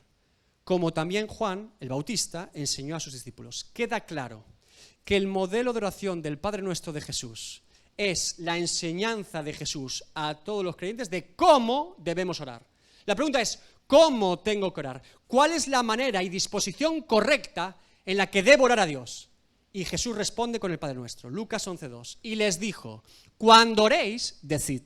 Speaker 1: Como también Juan, el Bautista, enseñó a sus discípulos. Queda claro que el modelo de oración del Padre Nuestro de Jesús es la enseñanza de Jesús a todos los creyentes de cómo debemos orar. La pregunta es: ¿cómo tengo que orar? ¿Cuál es la manera y disposición correcta en la que debo orar a Dios? Y Jesús responde con el Padre Nuestro. Lucas 11:2. Y les dijo: cuando oréis, decid: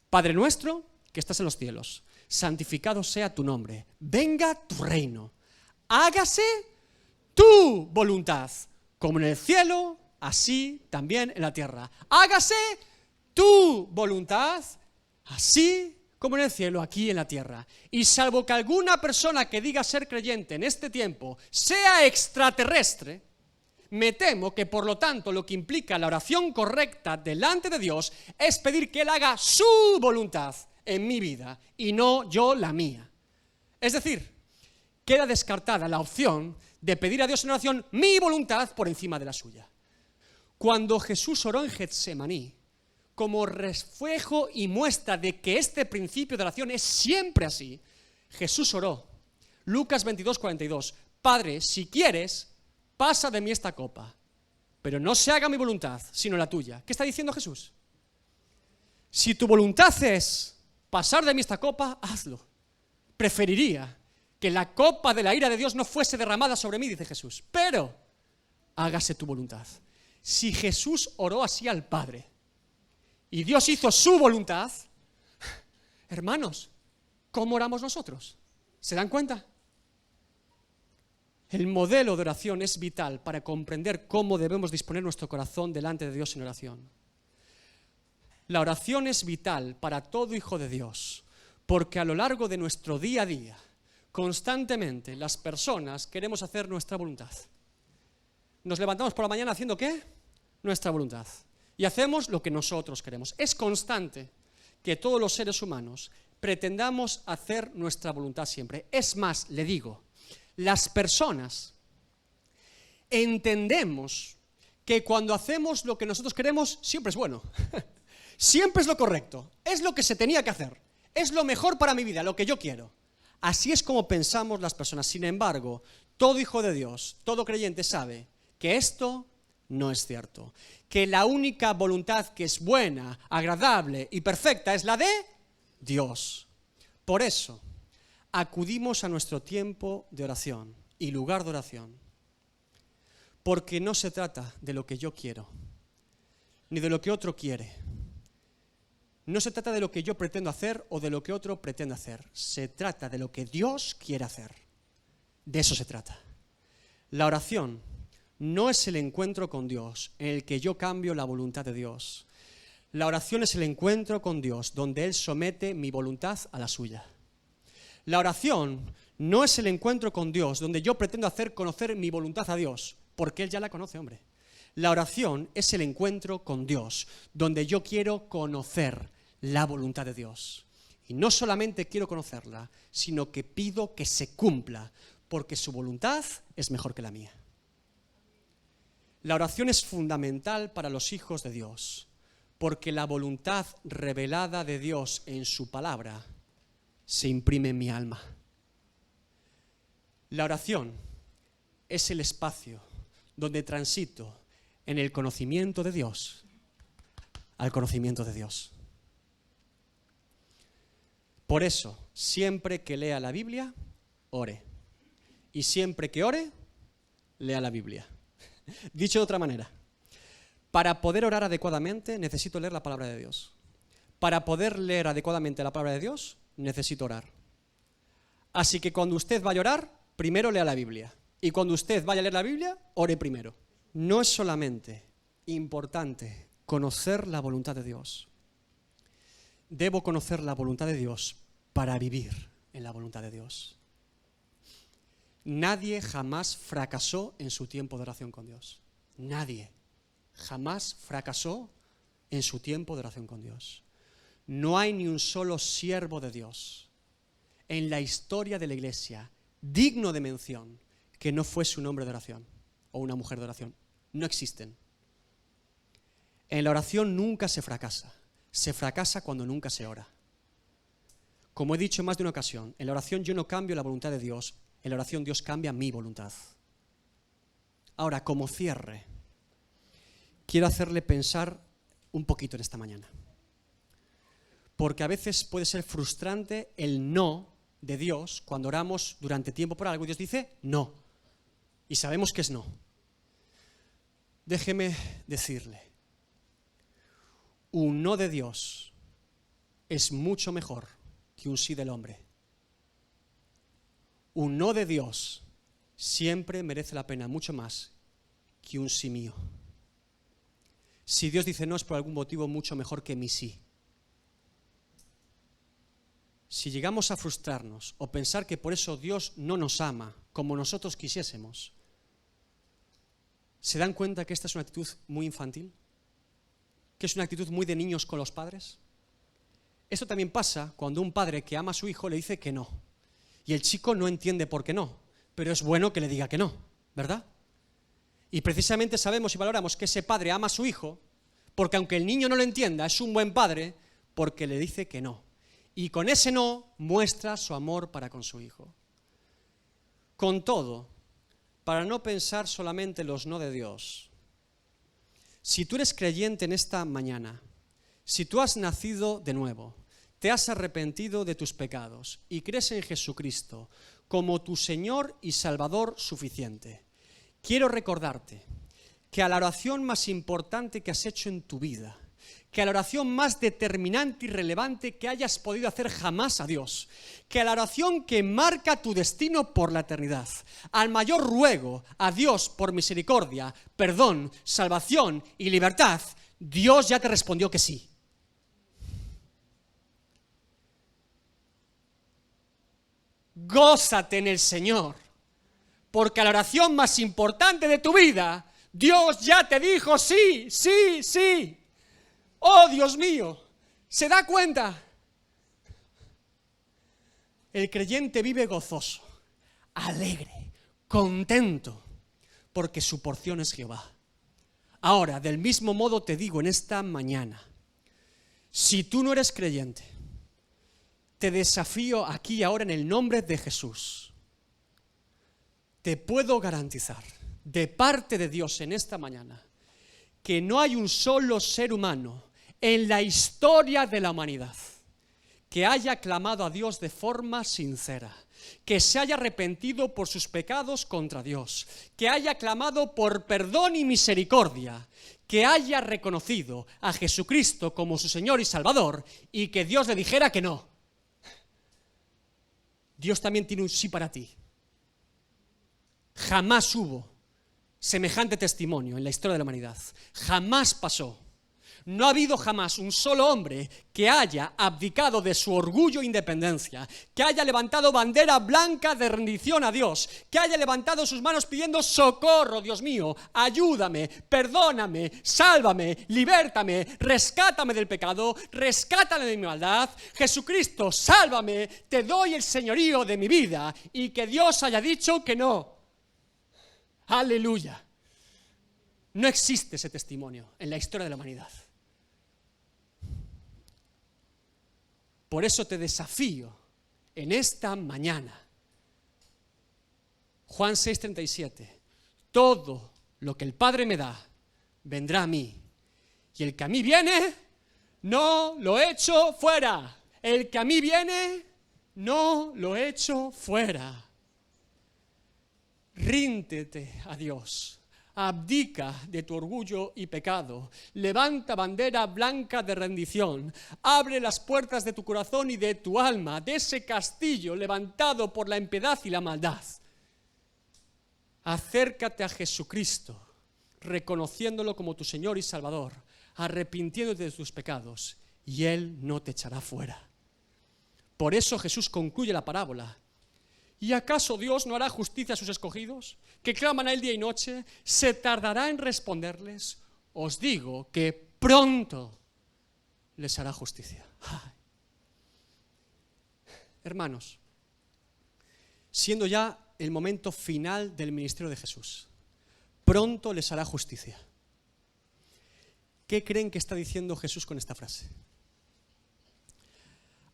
Speaker 1: Padre nuestro que estás en los cielos, santificado sea tu nombre, venga tu reino, hágase tu voluntad, como en el cielo, así también en la tierra. Hágase tu voluntad, así como en el cielo, aquí en la tierra. Y salvo que alguna persona que diga ser creyente en este tiempo sea extraterrestre, me temo que por lo tanto lo que implica la oración correcta delante de Dios es pedir que Él haga su voluntad en mi vida y no yo la mía. Es decir, queda descartada la opción de pedir a Dios en oración mi voluntad por encima de la suya. Cuando Jesús oró en Getsemaní, como reflejo y muestra de que este principio de oración es siempre así, Jesús oró. Lucas 22:42. Padre, si quieres, pasa de mí esta copa, pero no se haga mi voluntad, sino la tuya. ¿Qué está diciendo Jesús? Si tu voluntad es pasar de mí esta copa, hazlo. Preferiría que la copa de la ira de Dios no fuese derramada sobre mí, dice Jesús, pero hágase tu voluntad. Si Jesús oró así al Padre y Dios hizo su voluntad, hermanos, ¿cómo oramos nosotros? ¿Se dan cuenta? El modelo de oración es vital para comprender cómo debemos disponer nuestro corazón delante de Dios en oración. La oración es vital para todo hijo de Dios, porque a lo largo de nuestro día a día, constantemente las personas queremos hacer nuestra voluntad. Nos levantamos por la mañana haciendo ¿qué? Nuestra voluntad. Y hacemos lo que nosotros queremos. Es constante que todos los seres humanos pretendamos hacer nuestra voluntad siempre. Es más, le digo, las personas entendemos que cuando hacemos lo que nosotros queremos, siempre es bueno. Siempre es lo correcto, es lo que se tenía que hacer, es lo mejor para mi vida, lo que yo quiero. Así es como pensamos las personas. Sin embargo, todo hijo de Dios, todo creyente sabe que esto no es cierto, que la única voluntad que es buena, agradable y perfecta es la de Dios. Por eso, acudimos a nuestro tiempo de oración y lugar de oración, porque no se trata de lo que yo quiero, ni de lo que otro quiere. No se trata de lo que yo pretendo hacer o de lo que otro pretende hacer. Se trata de lo que Dios quiere hacer. De eso se trata. La oración no es el encuentro con Dios en el que yo cambio la voluntad de Dios. La oración es el encuentro con Dios donde Él somete mi voluntad a la suya. La oración no es el encuentro con Dios donde yo pretendo hacer conocer mi voluntad a Dios, porque Él ya la conoce, hombre. La oración es el encuentro con Dios donde yo quiero conocer la voluntad de Dios. Y no solamente quiero conocerla, sino que pido que se cumpla, porque su voluntad es mejor que la mía. La oración es fundamental para los hijos de Dios, porque la voluntad revelada de Dios en su palabra se imprime en mi alma. La oración es el espacio donde transito en el conocimiento de Dios al conocimiento de Dios. Por eso, siempre que lea la Biblia, ore. Y siempre que ore, lea la Biblia. Dicho de otra manera, para poder orar adecuadamente, necesito leer la palabra de Dios. Para poder leer adecuadamente la palabra de Dios, necesito orar. Así que cuando usted vaya a orar, primero lea la Biblia. Y cuando usted vaya a leer la Biblia, ore primero. No es solamente importante conocer la voluntad de Dios. Debo conocer la voluntad de Dios para vivir en la voluntad de Dios. Nadie jamás fracasó en su tiempo de oración con Dios. Nadie jamás fracasó en su tiempo de oración con Dios. No hay ni un solo siervo de Dios en la historia de la iglesia digno de mención que no fuese un hombre de oración o una mujer de oración. No existen. En la oración nunca se fracasa. Se fracasa cuando nunca se ora. Como he dicho en más de una ocasión, en la oración yo no cambio la voluntad de Dios, en la oración Dios cambia mi voluntad. Ahora, como cierre, quiero hacerle pensar un poquito en esta mañana. Porque a veces puede ser frustrante el no de Dios cuando oramos durante tiempo por algo y Dios dice no. Y sabemos que es no. Déjeme decirle, un no de Dios es mucho mejor que un sí del hombre. Un no de Dios siempre merece la pena mucho más que un sí mío. Si Dios dice no es por algún motivo mucho mejor que mi sí. Si llegamos a frustrarnos o pensar que por eso Dios no nos ama como nosotros quisiésemos, ¿se dan cuenta que esta es una actitud muy infantil? ¿Que es una actitud muy de niños con los padres? Esto también pasa cuando un padre que ama a su hijo le dice que no. Y el chico no entiende por qué no, pero es bueno que le diga que no, ¿verdad? Y precisamente sabemos y valoramos que ese padre ama a su hijo porque aunque el niño no lo entienda, es un buen padre porque le dice que no. Y con ese no muestra su amor para con su hijo. Con todo, para no pensar solamente los no de Dios, si tú eres creyente en esta mañana, si tú has nacido de nuevo, te has arrepentido de tus pecados y crees en Jesucristo como tu Señor y Salvador suficiente, quiero recordarte que a la oración más importante que has hecho en tu vida, que a la oración más determinante y relevante que hayas podido hacer jamás a Dios, que a la oración que marca tu destino por la eternidad, al mayor ruego a Dios por misericordia, perdón, salvación y libertad, Dios ya te respondió que sí. Gózate en el Señor, porque a la oración más importante de tu vida, Dios ya te dijo sí, sí, sí. Oh, Dios mío, ¿se da cuenta? El creyente vive gozoso, alegre, contento, porque su porción es Jehová. Ahora, del mismo modo te digo en esta mañana, si tú no eres creyente, te desafío aquí y ahora en el nombre de Jesús. Te puedo garantizar, de parte de Dios en esta mañana, que no hay un solo ser humano en la historia de la humanidad que haya clamado a Dios de forma sincera, que se haya arrepentido por sus pecados contra Dios, que haya clamado por perdón y misericordia, que haya reconocido a Jesucristo como su Señor y Salvador y que Dios le dijera que no. Dios también tiene un sí para ti. Jamás hubo semejante testimonio en la historia de la humanidad. Jamás pasó. No ha habido jamás un solo hombre que haya abdicado de su orgullo e independencia, que haya levantado bandera blanca de rendición a Dios, que haya levantado sus manos pidiendo socorro, Dios mío, ayúdame, perdóname, sálvame, libértame, rescátame del pecado, rescátame de mi maldad, Jesucristo, sálvame, te doy el señorío de mi vida, y que Dios haya dicho que no. Aleluya. No existe ese testimonio en la historia de la humanidad. Por eso te desafío en esta mañana. Juan 6:37. Todo lo que el Padre me da, vendrá a mí. Y el que a mí viene, no lo echo fuera. El que a mí viene, no lo echo fuera. Ríndete a Dios. Abdica de tu orgullo y pecado, levanta bandera blanca de rendición, abre las puertas de tu corazón y de tu alma, de ese castillo levantado por la impiedad y la maldad. Acércate a Jesucristo, reconociéndolo como tu Señor y Salvador, arrepintiéndote de tus pecados, y Él no te echará fuera. Por eso Jesús concluye la parábola. ¿Y acaso Dios no hará justicia a sus escogidos, que claman a Él día y noche? ¿Se tardará en responderles? Os digo que pronto les hará justicia. Ay. Hermanos, siendo ya el momento final del ministerio de Jesús, pronto les hará justicia. ¿Qué creen que está diciendo Jesús con esta frase?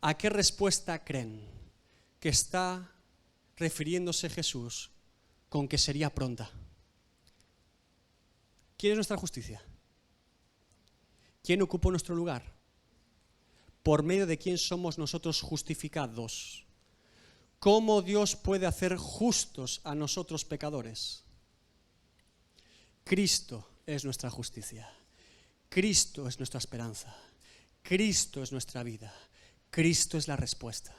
Speaker 1: ¿A qué respuesta creen que está refiriéndose Jesús con que sería pronta? ¿Quién es nuestra justicia? ¿Quién ocupó nuestro lugar? ¿Por medio de quién somos nosotros justificados? ¿Cómo Dios puede hacer justos a nosotros pecadores? Cristo es nuestra justicia. Cristo es nuestra esperanza. Cristo es nuestra vida. Cristo es la respuesta.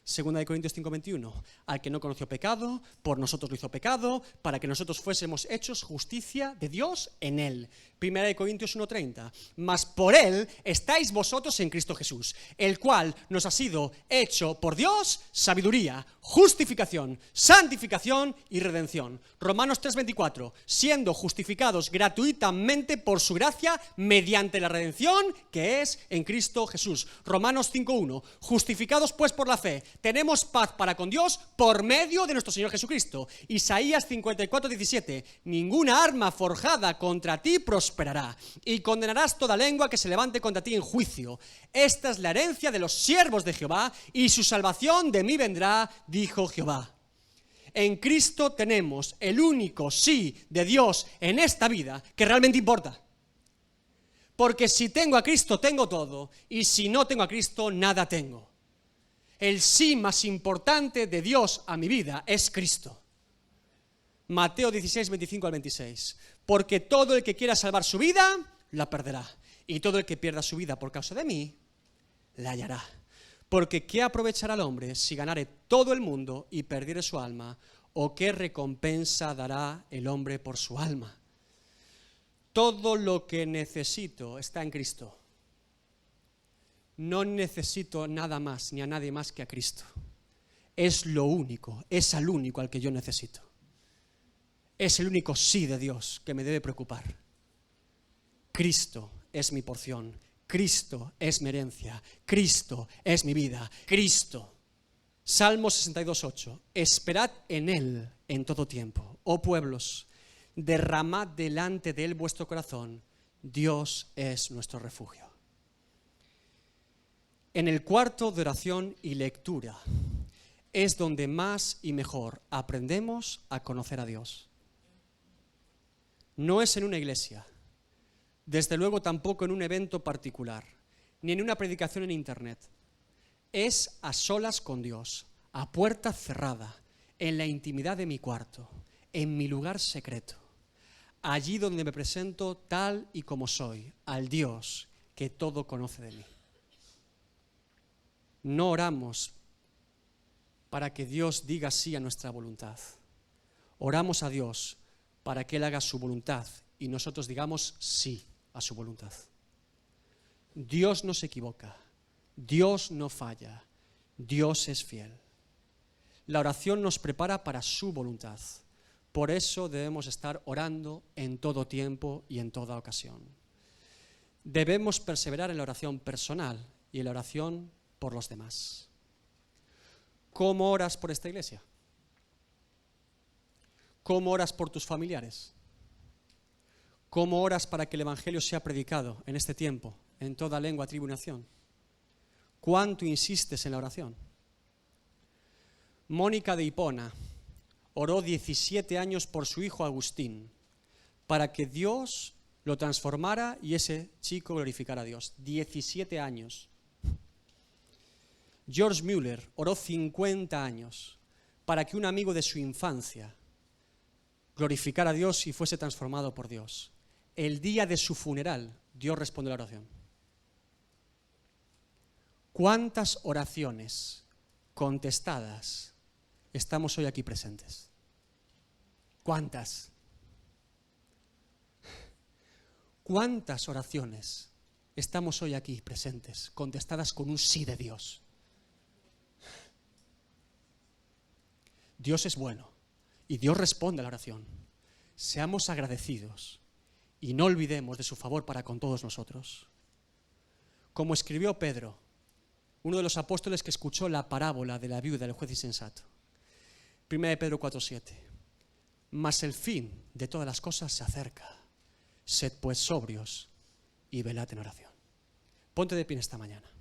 Speaker 1: Segunda de Corintios 5:21, al que no conoció pecado, por nosotros lo hizo pecado, para que nosotros fuésemos hechos justicia de Dios en él. Primera de Corintios 1:30, mas por él estáis vosotros en Cristo Jesús, el cual nos ha sido hecho por Dios sabiduría, justificación, santificación y redención. Romanos 3:24, siendo justificados gratuitamente por su gracia mediante la redención que es en Cristo Jesús. Romanos 5:1, justificados pues por la fe, tenemos paz para con Dios por medio de nuestro Señor Jesucristo. Isaías 54:17, ninguna arma forjada contra ti prosperará, y condenarás toda lengua que se levante contra ti en juicio. Esta es la herencia de los siervos de Jehová, y su salvación de mí vendrá, dijo Jehová. En Cristo tenemos el único sí de Dios en esta vida que realmente importa. Porque si tengo a Cristo, tengo todo, y si no tengo a Cristo, nada tengo. El sí más importante de Dios a mi vida es Cristo. Mateo 16:25-26. Porque todo el que quiera salvar su vida, la perderá. Y todo el que pierda su vida por causa de mí, la hallará. Porque ¿qué aprovechará el hombre si ganare todo el mundo y perdiere su alma? ¿O qué recompensa dará el hombre por su alma? Todo lo que necesito está en Cristo. No necesito nada más ni a nadie más que a Cristo. es lo único, es al único al que yo necesito. Es el único sí de Dios que me debe preocupar. Cristo es mi porción, Cristo es mi herencia, Cristo es mi vida, Cristo. Salmo 62:8, esperad en Él en todo tiempo. Oh pueblos, derramad delante de Él vuestro corazón, Dios es nuestro refugio. En el cuarto de oración y lectura es donde más y mejor aprendemos a conocer a Dios. No es en una iglesia, desde luego tampoco en un evento particular, ni en una predicación en internet. Es a solas con Dios, a puerta cerrada, en la intimidad de mi cuarto, en mi lugar secreto, allí donde me presento tal y como soy, al Dios que todo conoce de mí. No oramos para que Dios diga sí a nuestra voluntad. Oramos a Dios para que Él haga su voluntad y nosotros digamos sí a su voluntad. Dios no se equivoca, Dios no falla, Dios es fiel. La oración nos prepara para su voluntad. Por eso debemos estar orando en todo tiempo y en toda ocasión. Debemos perseverar en la oración personal y en la oración por los demás. ¿Cómo oras por esta iglesia? ¿Cómo oras por tus familiares? ¿Cómo oras para que el Evangelio sea predicado en este tiempo, en toda lengua, tribu y nación? ¿Cuánto insistes en la oración? Mónica de Hipona oró 17 años por su hijo Agustín, para que Dios lo transformara y ese chico glorificara a Dios. 17 años. George Mueller oró 50 años para que un amigo de su infancia glorificara a Dios y fuese transformado por Dios. El día de su funeral, Dios responde a la oración. ¿Cuántas oraciones contestadas estamos hoy aquí presentes? ¿Cuántas? ¿Cuántas oraciones estamos hoy aquí presentes, contestadas con un sí de Dios? Dios es bueno y Dios responde a la oración. Seamos agradecidos y no olvidemos de su favor para con todos nosotros. Como escribió Pedro, uno de los apóstoles que escuchó la parábola de la viuda del juez insensato. 1 Pedro 4:7. Mas el fin de todas las cosas se acerca. Sed pues sobrios y velad en oración. Ponte de pie esta mañana.